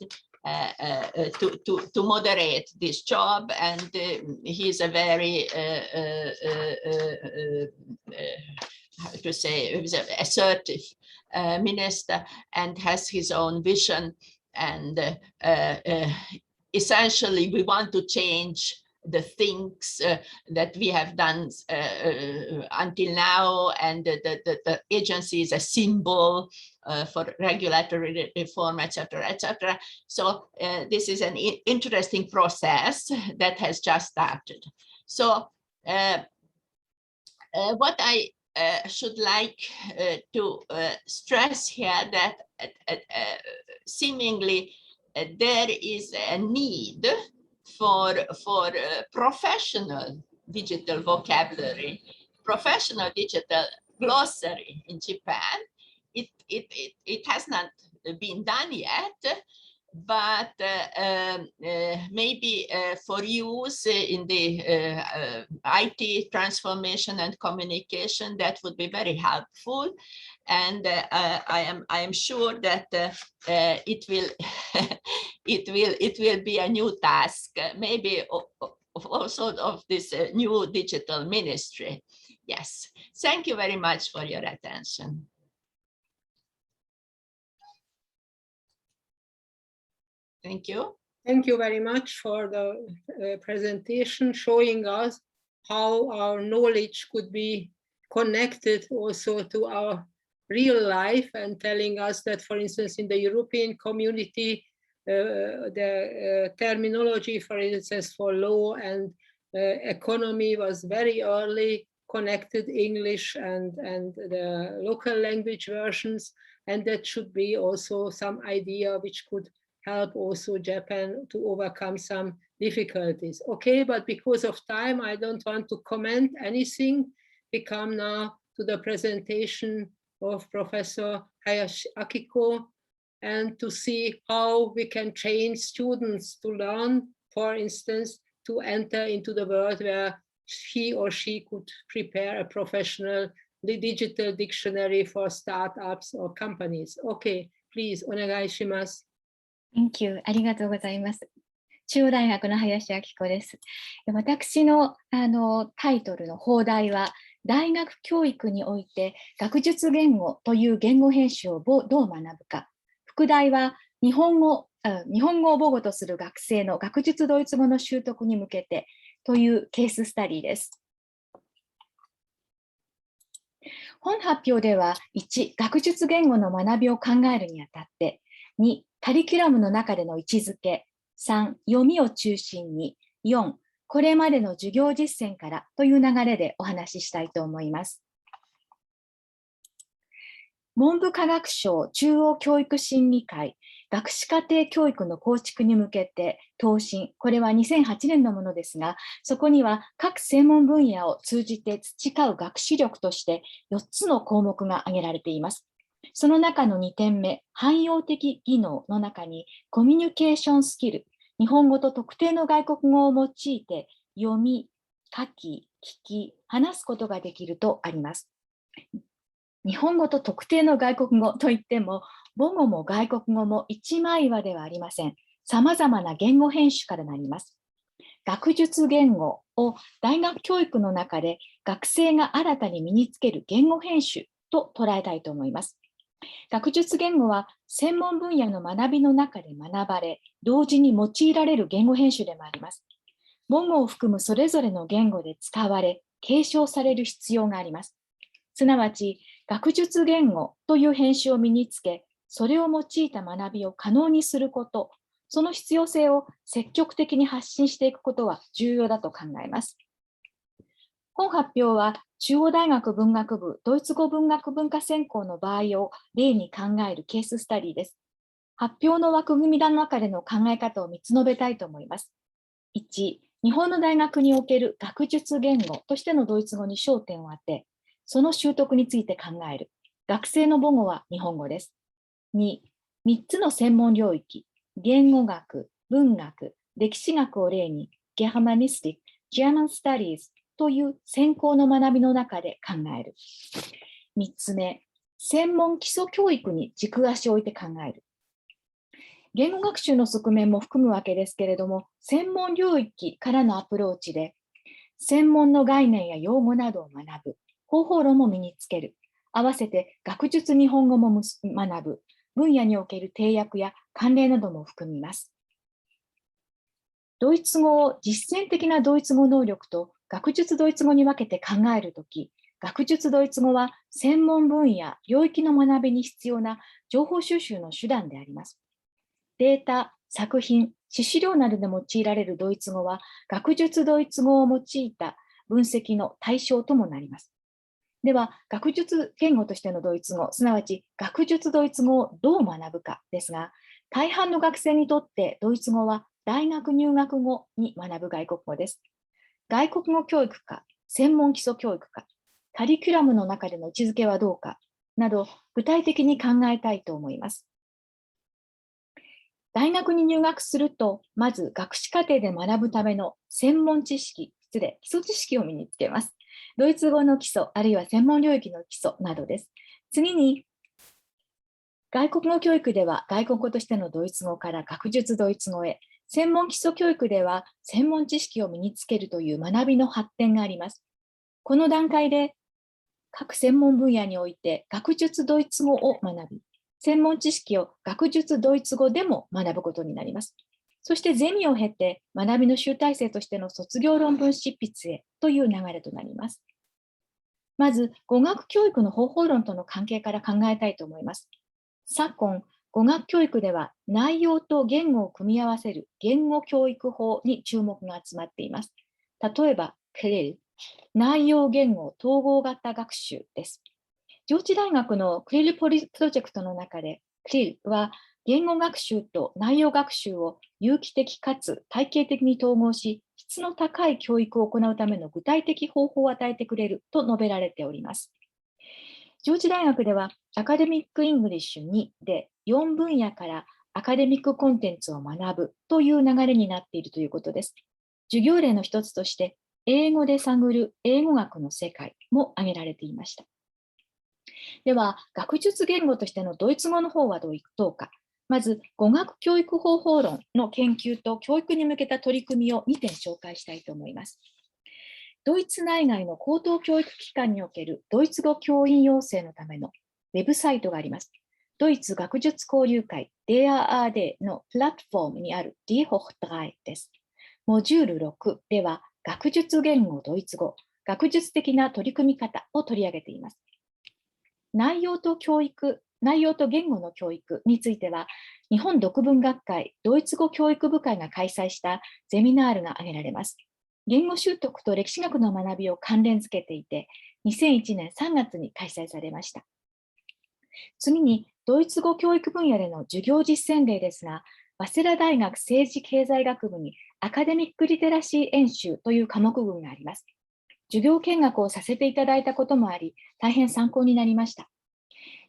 to moderate this job, and he's a very how to say, assertive minister, and has his own vision. And essentially, we want to change the things that we have done until now, and the agency is a symbol for regulatory reform, etc., etc. So this is an interesting process that has just started. So what I should like to stress here, that seemingly there is a need for professional digital vocabulary, professional digital glossary in Japan. It has not been done yet, but maybe for use in the IT transformation and communication, that would be very helpful. And I am sure that it will it will be a new task, maybe also of this new digital ministry. Yes, thank you very much for your attention. Thank you. Thank you very much for the presentation, showing us how our knowledge could be connected also to our real life, and telling us that, for instance, in the European community, the terminology, for instance, for law and economy was very early connected, English and the local language versions, and that should be also some idea which could help also Japan to overcome some difficulties. Okay, but because of time, I don't want to comment anything. We come now to the presentation of Professor Hayashi Akiko, and to see how we can train students to learn, for instance, to enter into the world where he or she could prepare a professional digital dictionary for startups or companies. Okay, please, onegai shimasu. Thank you. ありがとうございます。中央大学の林明子です。私のタイトルの放題は、大学教育において学術言語という言語編集をどう学ぶか。副題は日本語を母語とする学生の学術ドイツ語の習得に向けてというケーススタディです。本発表では、1、学術言語の学びを考えるにあたって、2、カリキュラムの中での位置づけ、3、読みを中心に、4、これまでの授業実践からという流れでお話ししたいと思います。文部科学省中央教育審議会、学士課程教育の構築に向けて答申、これは2008年のものですが、そこには各専門分野を通じて培う学習力として4つの項目が挙げられています。その中の2点目、汎用的技能の中にコミュニケーションスキル、日本語と特定の外国語を用いて読み、書き、聞き、話すことができるとあります。日本語と特定の外国語といっても、母語も外国語も一枚岩ではありません。さまざまな言語編集からなります。学術言語を大学教育の中で学生が新たに身につける言語編集と捉えたいと思います。学術言語は専門分野の学びの中で学ばれ、同時に用いられる言語編集でもあります。母語を含むそれぞれの言語で使われ、継承される必要があります。すなわち、学術言語という編集を身につけ、それを用いた学びを可能にすること、その必要性を積極的に発信していくことは重要だと考えます。本発表は中央大学文学部ドイツ語文学文化専攻の場合を例に考えるケーススタディです。発表の枠組みの中での考え方を3つ述べたいと思います。1、日本の大学における学術言語としてのドイツ語に焦点を当て、その習得について考える。学生の母語は日本語です。2、3つの専門領域、言語学、文学、歴史学を例に、Germanistic、German Studies という専攻の学びの中で考える。3つ目、専門基礎教育に軸足を置いて考える。言語学習の側面も含むわけですけれども、専門領域からのアプローチで、専門の概念や用語などを学ぶ、方法論も身につける、合わせて学術日本語も学ぶ、分野における締約や慣例なども含みます。ドイツ語を実践的なドイツ語能力と学術ドイツ語に分けて考えるとき、学術ドイツ語は専門分野、領域の学びに必要な情報収集の手段であります。データ、作品、致資料などで用いられるドイツ語は、学術ドイツ語を用いた分析の対象ともなります。では、学術言語としてのドイツ語、すなわち学術ドイツ語をどう学ぶかですが、大半の学生にとってドイツ語は大学入学後に学ぶ外国語です。外国語教育か、専門基礎教育か、カリキュラムの中での位置づけはどうかなど、具体的に考えたいと思います。大学に入学すると、まず学士課程で学ぶための専門知識、基礎知識を身につけます。ドイツ語の基礎、あるいは専門領域の基礎などです。次に、外国語教育では外国語としてのドイツ語から学術ドイツ語へ、専門基礎教育では専門知識を身につけるという学びの発展があります。この段階で、各専門分野において学術ドイツ語を学び、専門知識を学術ドイツ語でも学ぶことになります。そしてゼミを経て学びの集大成としての卒業論文執筆へという流れとなります。まず、語学教育の方法論との関係から考えたいと思います。昨今、語学教育では内容と言語を組み合わせる言語教育法に注目が集まっています。例えば、クリル、内容言語統合型学習です。上智大学のクリルプロジェクトの中で、クリルは言語学習と内容学習を有機的かつ体系的に統合し、質の高い教育を行うための具体的方法を与えてくれると述べられております。上智大学ではアカデミック・イングリッシュ2で4分野からアカデミックコンテンツを学ぶという流れになっているということです。授業例の一つとして、英語で探る英語学の世界も挙げられていました。では、学術言語としてのドイツ語の方はどうか。まず、語学教育方法論の研究と教育に向けた取り組みを2点紹介したいと思います。ドイツ内外の高等教育機関におけるドイツ語教員養成のためのウェブサイトがあります。ドイツ学術交流会 DAAD のプラットフォームにある Die Hoch3 です。モジュール6では、学術言語ドイツ語、学術的な取り組み方を取り上げています。内容と言語の教育については、日本独文学会ドイツ語教育部会が開催したゼミナールが挙げられます。言語習得と歴史学の学びを関連付けていて、2001年3月に開催されました。次に、ドイツ語教育分野での授業実践例ですが、早稲田大学政治経済学部にアカデミックリテラシー演習という科目群があります。授業見学をさせていただいたこともあり、大変参考になりました。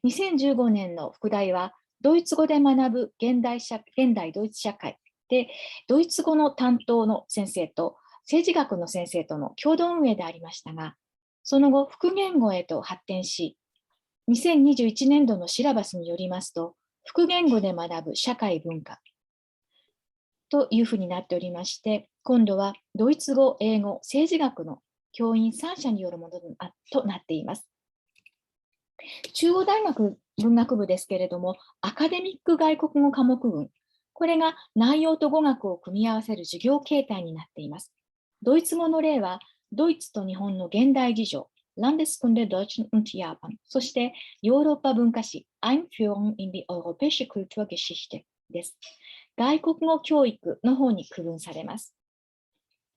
2015年の副題は、ドイツ語で学ぶ現代ドイツ社会で、ドイツ語の担当の先生と政治学の先生との共同運営でありましたが、その後、副言語へと発展し、2021年度のシラバスによりますと、副言語で学ぶ社会文化というふうになっておりまして、今度はドイツ語、英語、政治学の教員3社によるものとなっています。中央大学文学部ですけれども、アカデミック外国語科目群、これが内容と語学を組み合わせる授業形態になっています。ドイツ語の例は、ドイツと日本の現代事情、Landeskunde Deutschland und Japan、そしてヨーロッパ文化史 Einführung in die europäische Kulturgeschichte です。外国語教育の方に区分されます。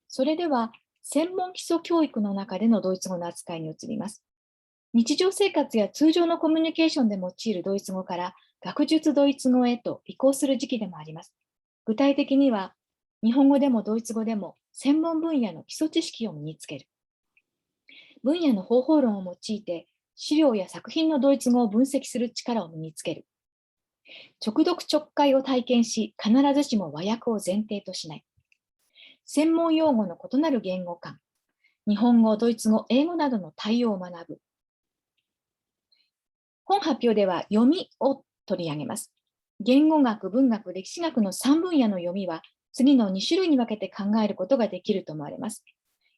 それでは、専門基礎教育の中でのドイツ語の扱いに移ります。日常生活や通常のコミュニケーションで用いるドイツ語から学術ドイツ語へと移行する時期でもあります。具体的には、日本語でもドイツ語でも専門分野の基礎知識を身につける。分野の方法論を用いて資料や作品のドイツ語を分析する力を身につける。直読直解を体験し、必ずしも和訳を前提としない。専門用語の異なる言語間、日本語、ドイツ語、英語などの対応を学ぶ。本発表では読みを取り上げます。言語学、文学、歴史学の3分野の読みは、次の2種類に分けて考えることができると思われます。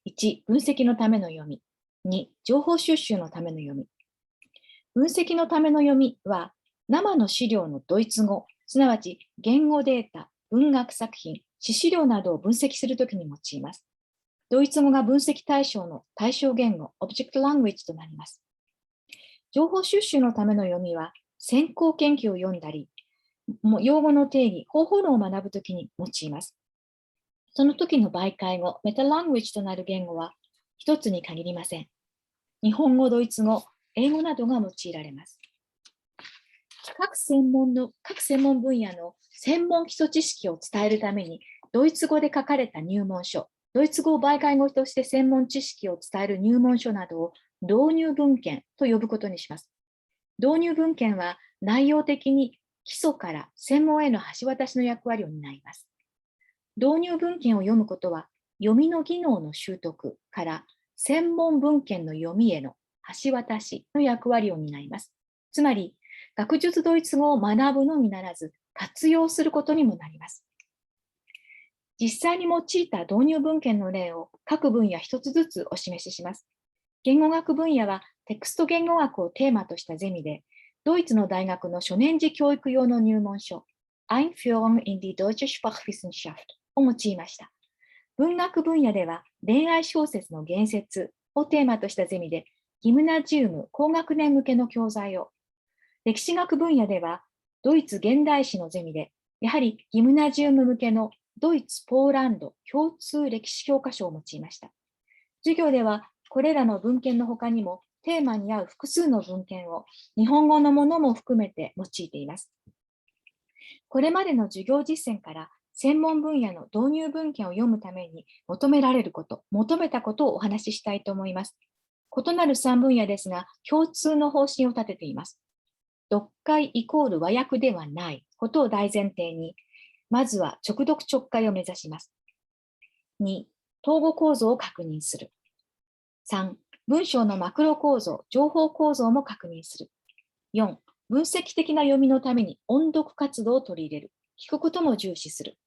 1、分析のための読み。2、情報収集のための読み。分析のための読みは、生の資料のドイツ語、すなわち言語データ、文学作品、史資料などを分析するときに用います。ドイツ語が分析対象の対象言語、オブジェクトラングエッジとなります。情報収集のための読みは、先行研究を読んだり、用語の定義、方法論を学ぶときに用います。その時の媒介語、メタラングエッジとなる言語は一つに限りません。日本語、ドイツ語、英語などが用いられます。各専門分野の専門基礎知識を伝えるために、ドイツ語で書かれた入門書、ドイツ語を媒介語として専門知識を伝える入門書などを導入文献と呼ぶことにします。導入文献は内容的に基礎から専門への橋渡しの役割を担います。導入文献を読むことは、読みの技能の習得から専門文献の読みへの橋渡しの役割を担います。つまり、学術ドイツ語を学ぶのみならず、活用することにもなります。実際に用いた導入文献の例を各分野一つずつお示しします。言語学分野はテクスト言語学をテーマとしたゼミで、ドイツの大学の初年次教育用の入門書、Einführung in die deutsche Sprachwissenschaft を用いました。文学分野では恋愛小説の言説をテーマとしたゼミで、ギムナジウム高学年向けの教材を、歴史学分野ではドイツ現代史のゼミで、やはりギムナジウム向けのドイツ・ポーランド共通歴史教科書を用いました。授業ではこれらの文献の他にもテーマに合う複数の文献を日本語のものも含めて用いています。これまでの授業実践から専門分野の導入文献を読むために求めたことをお話ししたいと思います。異なる3分野ですが、共通の方針を立てています。読解イコール和訳ではないことを大前提に、まずは直読直解を目指します。2、統合構造を確認する。3、文章のマクロ構造、情報構造も確認する。4、分析的な読みのために音読活動を取り入れる。聞くことも重視する。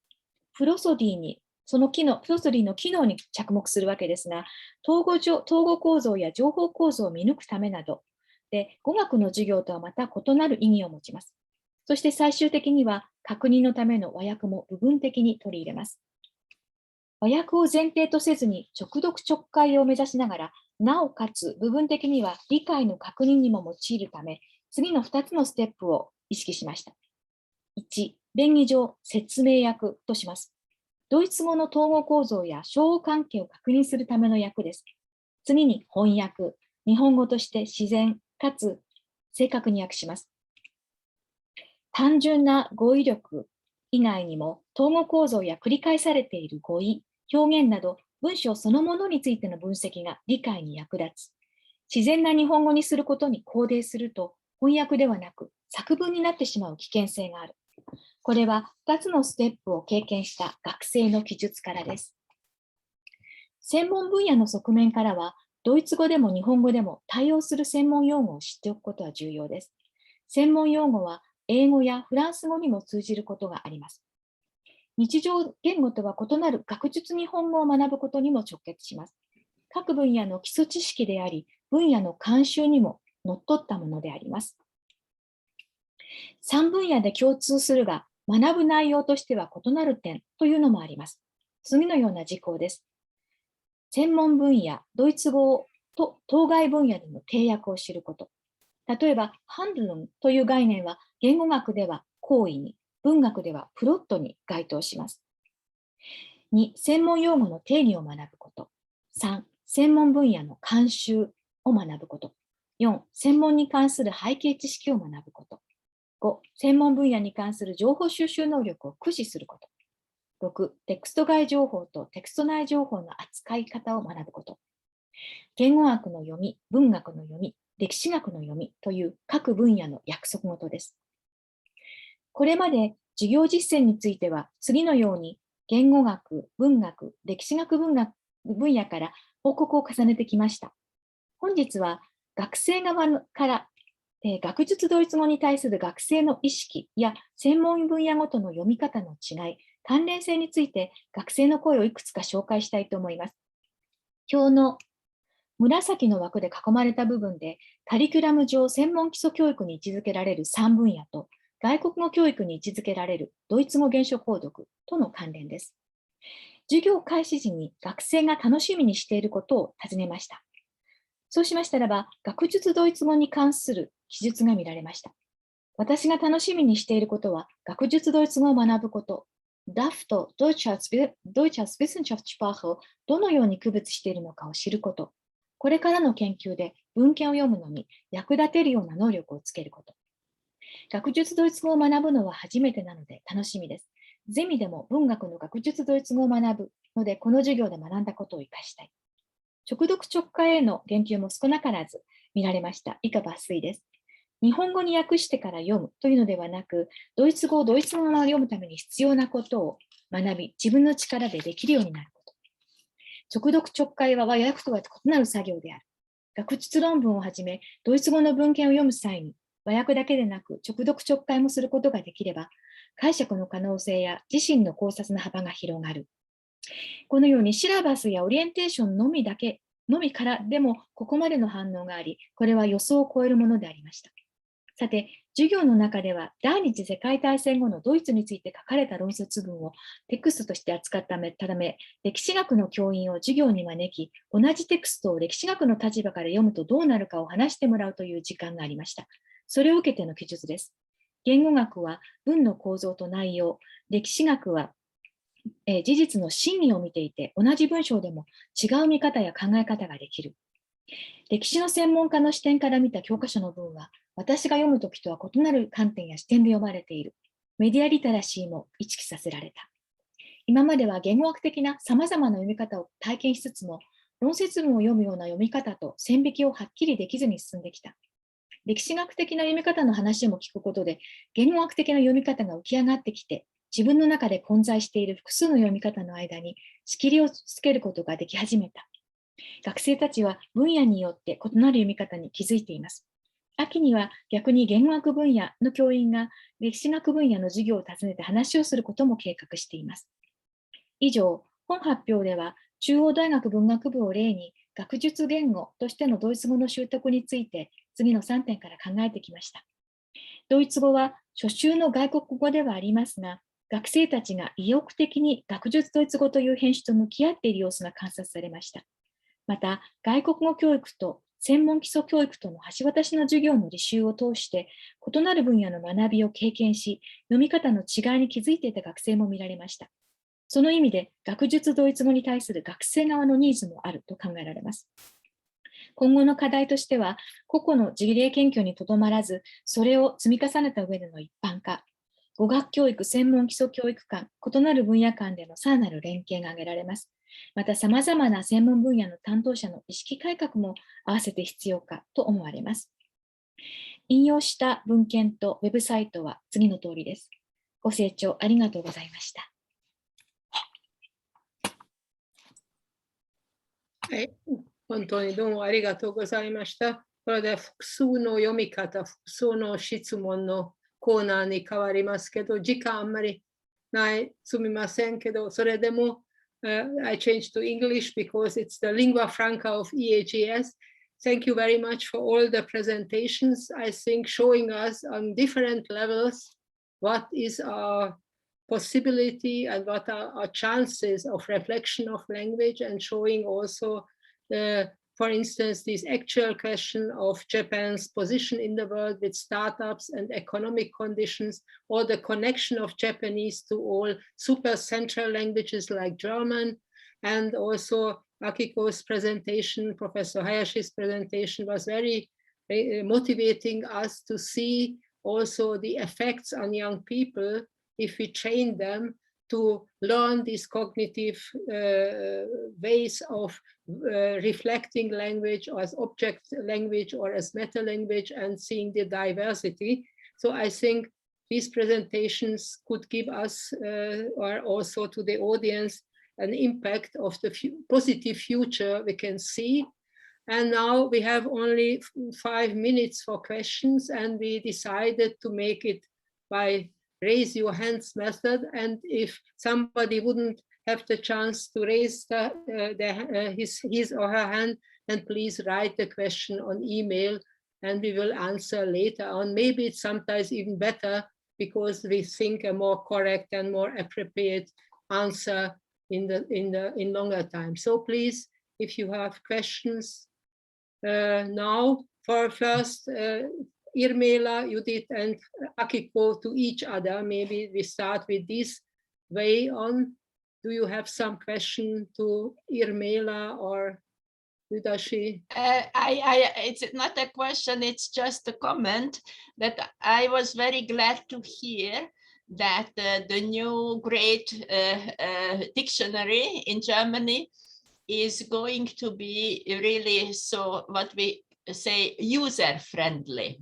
フロソディの機能に着目するわけですが、統合構造や情報構造を見抜くためなど、で語学の授業とはまた異なる意義を持ちます。そして最終的には確認のための和訳も部分的に取り入れます。和訳を前提とせずに直読直解を目指しながら、なおかつ部分的には理解の確認にも用いるため、次の2つのステップを意識しました。1、便宜上説明訳とします。ドイツ語の統合構造や相互関係を確認するための訳です。次に翻訳、日本語として自然かつ正確に訳します。単純な語彙力以外にも、統合構造や繰り返されている語彙、表現など、文章そのものについての分析が理解に役立つ。自然な日本語にすることに肯定すると、翻訳ではなく作文になってしまう危険性がある。これは2つのステップを経験した学生の記述からです。専門分野の側面からは、ドイツ語でも日本語でも対応する専門用語を知っておくことは重要です。専門用語は英語やフランス語にも通じることがあります。日常言語とは異なる学術日本語を学ぶことにも直結します。各分野の基礎知識であり、分野の慣習にものっとったものであります。3分野で共通するが、学ぶ内容としては異なる点というのもあります。次のような事項です。専門分野、ドイツ語と当該分野での定訳を知ること。例えば、ハンドルンという概念は言語学では行為に、文学ではプロットに該当します。2、専門用語の定義を学ぶこと。3、専門分野の慣習を学ぶこと。4、専門に関する背景知識を学ぶこと。5、専門分野に関する情報収集能力を駆使すること。6、テクスト外情報とテクスト内情報の扱い方を学ぶこと。言語学の読み、文学の読み、歴史学の読みという各分野の約束事です。これまで授業実践については次のように言語学、文学、歴史学分野から報告を重ねてきました。本日は学生側から学術ドイツ語に対する学生の意識や専門分野ごとの読み方の違い、関連性について学生の声をいくつか紹介したいと思います。表の紫の枠で囲まれた部分でカリキュラム上専門基礎教育に位置づけられる3分野と外国語教育に位置づけられるドイツ語原書購読との関連です。授業開始時に学生が楽しみにしていることを尋ねました。そうしましたらば、学術ドイツ語に関する記述が見られました。私が楽しみにしていることは、学術ドイツ語を学ぶこと、DAF と Deutsch als Wissenschaftssprache をどのように区別しているのかを知ること、これからの研究で文献を読むのに役立てるような能力をつけること。学術ドイツ語を学ぶのは初めてなので楽しみです。ゼミでも文学の学術ドイツ語を学ぶので、この授業で学んだことを生かしたい。直読直解への言及も少なからず見られました。以下抜粋です。日本語に訳してから読むというのではなく、ドイツ語をドイツ語のまま読むために必要なことを学び、自分の力でできるようになること。直読直解は和訳とは異なる作業である。学術論文をはじめ、ドイツ語の文献を読む際に、和訳だけでなく直読直解もすることができれば、解釈の可能性や自身の考察の幅が広がる。このようにシラバスやオリエンテーションのみからでもここまでの反応があり、これは予想を超えるものでありました。さて、授業の中では第二次世界大戦後のドイツについて書かれた論説文をテクストとして扱ったため、歴史学の教員を授業に招き、同じテクストを歴史学の立場から読むとどうなるかを話してもらうという時間がありました。それを受けての記述です。言語学は文の構造と内容、歴史学は事実の真偽を見ていて、同じ文章でも違う見方や考え方ができる。歴史の専門家の視点から見た教科書の文は、私が読むときとは異なる観点や視点で読まれている。メディアリテラシーも意識させられた。今までは言語学的な様々な読み方を体験しつつも、論説文を読むような読み方と線引きをはっきりできずに進んできた。歴史学的な読み方の話も聞くことで、言語学的な読み方が浮き上がってきて、自分の中で混在している複数の読み方の間に仕切りをつけることができ始めた。学生たちは分野によって異なる読み方に気づいています。秋には逆に言語学分野の教員が歴史学分野の授業を訪ねて話をすることも計画しています。以上、本発表では中央大学文学部を例に学術言語としてのドイツ語の習得について次の3点から考えてきました。ドイツ語は初習の外国語ではありますが、学生たちが意欲的に学術ドイツ語という編集と向き合っている様子が観察されました。また、外国語教育と専門基礎教育との橋渡しの授業の履修を通して、異なる分野の学びを経験し、読み方の違いに気づいていた学生も見られました。その意味で、学術ドイツ語に対する学生側のニーズもあると考えられます。今後の課題としては、個々の事例研究にとどまらず、それを積み重ねた上での一般化、語学教育専門基礎教育間、異なる分野間でのさらなる連携が挙げられます。また、様々な専門分野の担当者の意識改革も合わせて必要かと思われます。引用した文献とウェブサイトは次の通りです。ご清聴ありがとうございました。はい、本当にどうもありがとうございました。これで複数の読み方、複数の質問のコーナーに変わりますけど、時間あんまりない、すみませんけど、それでも、I changed to English because it's the lingua franca of EAJS. Thank you very much for all the presentations, I think showing us on different levels what is our possibility and what are our chances of reflection of language, and showing also the for instance, this actual question of Japan's position in the world with startups and economic conditions, or the connection of Japanese to all super central languages like German. And also Akiko's presentation, Professor Hayashi's presentation was very motivating us to see also the effects on young people if we train them to learn these cognitive ways of reflecting language as object language or as meta language and seeing the diversity. So I think these presentations could give us or also to the audience an impact of the positive future we can see. And now we have only 5 minutes for questions, and we decided to make it by raise your hands method. And if somebody wouldn't have the chance to raise his or her hand, then please write the question on email and we will answer later on. Maybe it's sometimes even better because we think a more correct and more appropriate answer in longer time. So please, if you have questions now, for first, Irmela, Judith, and Akiko to each other. Maybe we start with this way on. Do you have some question to Irmela or Yudashi? It's not a question, it's just a comment that I was very glad to hear that the new great dictionary in Germany is going to be really, so what we say, user-friendly.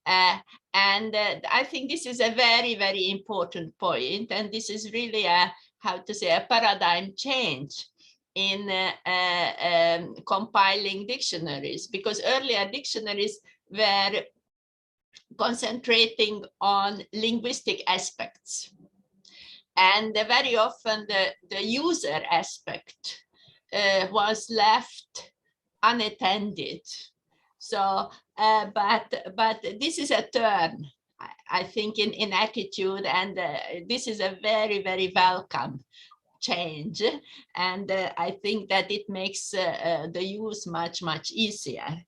And I think this is a very, very important point, and this is really a, how to say, a paradigm change in compiling dictionaries, because earlier dictionaries were concentrating on linguistic aspects, and very often the user aspect was left unattended. So, but this is a turn, I think, in attitude, and this is a very, very welcome change. And I think that it makes the use much, much easier.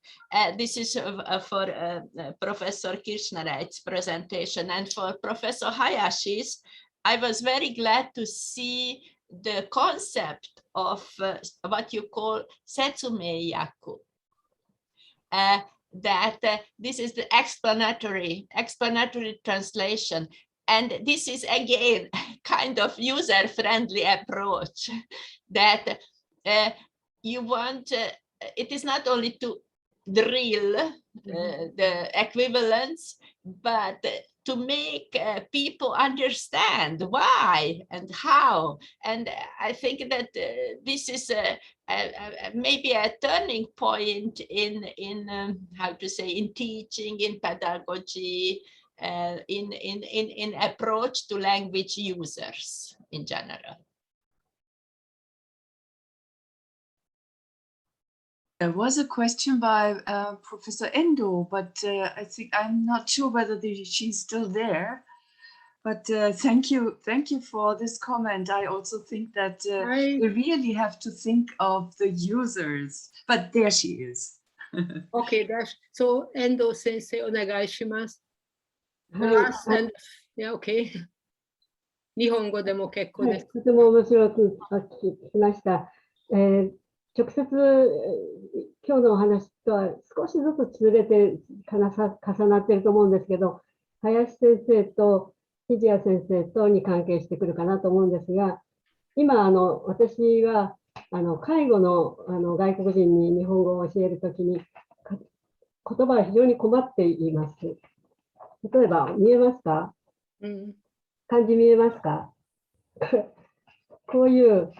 This is for Professor Kirchnereith's presentation, and for Professor Hayashi's. I was very glad to see the concept of what you call setsumeiyaku. That this is the explanatory translation. And this is again kind of user-friendly approach that you want, it is not only to drill the equivalence, but to make people understand why and how. And I think that this is maybe a turning point in how to say, in teaching, in pedagogy, in approach to language users in general. There was a question by Professor Endo, but I think I'm not sure whether she's still there. But thank you for this comment. I also think that we really have to think of the users. But there she is. Okay, so Endo sensei, onegai shimasu. Yeah, okay. 日本語でも結構です。とても面白く聞きました。直接今日のお話とは少しずつずれて重なっていると思うんですけど、林先生と日地谷先生とに関係してくるかなと思うんですが、今私は介護の外国人に日本語を教えるときに言葉は非常に困っています。例えば見えますか？漢字見えますか？こういう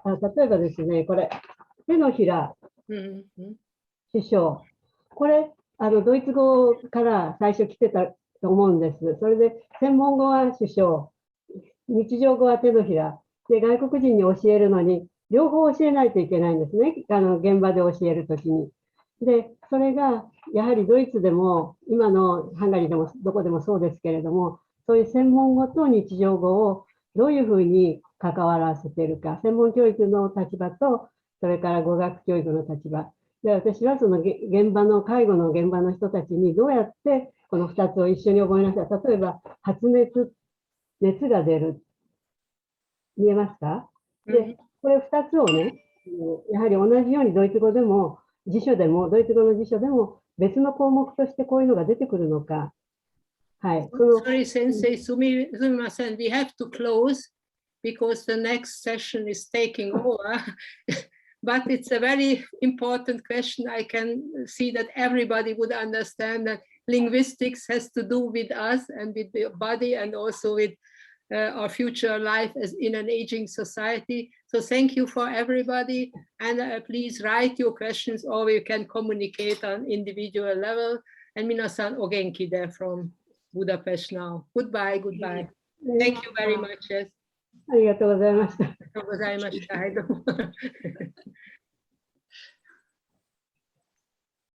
例えばですね、これ手のひら首相、これドイツ語から最初来てたと思うんです。それで専門語は首相、日常語は手のひらで、外国人に教えるのに両方教えないといけないんですね、現場で教えるときに。でそれがやはりドイツでも今のハンガリーでもどこでもそうですけれども、そういう専門語と日常語をどういうふうに関わらせているか、専門教育の立場とそれから語学教育の立場。で、私はその現場の、介護の現場の人たちにどうやってこの2つを一緒に覚えなさい。例えば、発熱、熱が出る。見えますか？で、これ2つをね、やはり同じようにドイツ語でも、辞書でも、ドイツ語の辞書でも別の項目としてこういうのが出てくるのか。はい。Sorry, Sensei, すみません。We have to close because the next session is taking over. But it's a very important question. I can see that everybody would understand that linguistics has to do with us and with the body and also with our future life as in an aging society. So thank you for everybody. And please write your questions or we can communicate on individual level. And minasan o genki de from Budapest now. Goodbye, goodbye. Thank you very much. Yes. ありがとうございました。ありがとうございました。はい、どうも。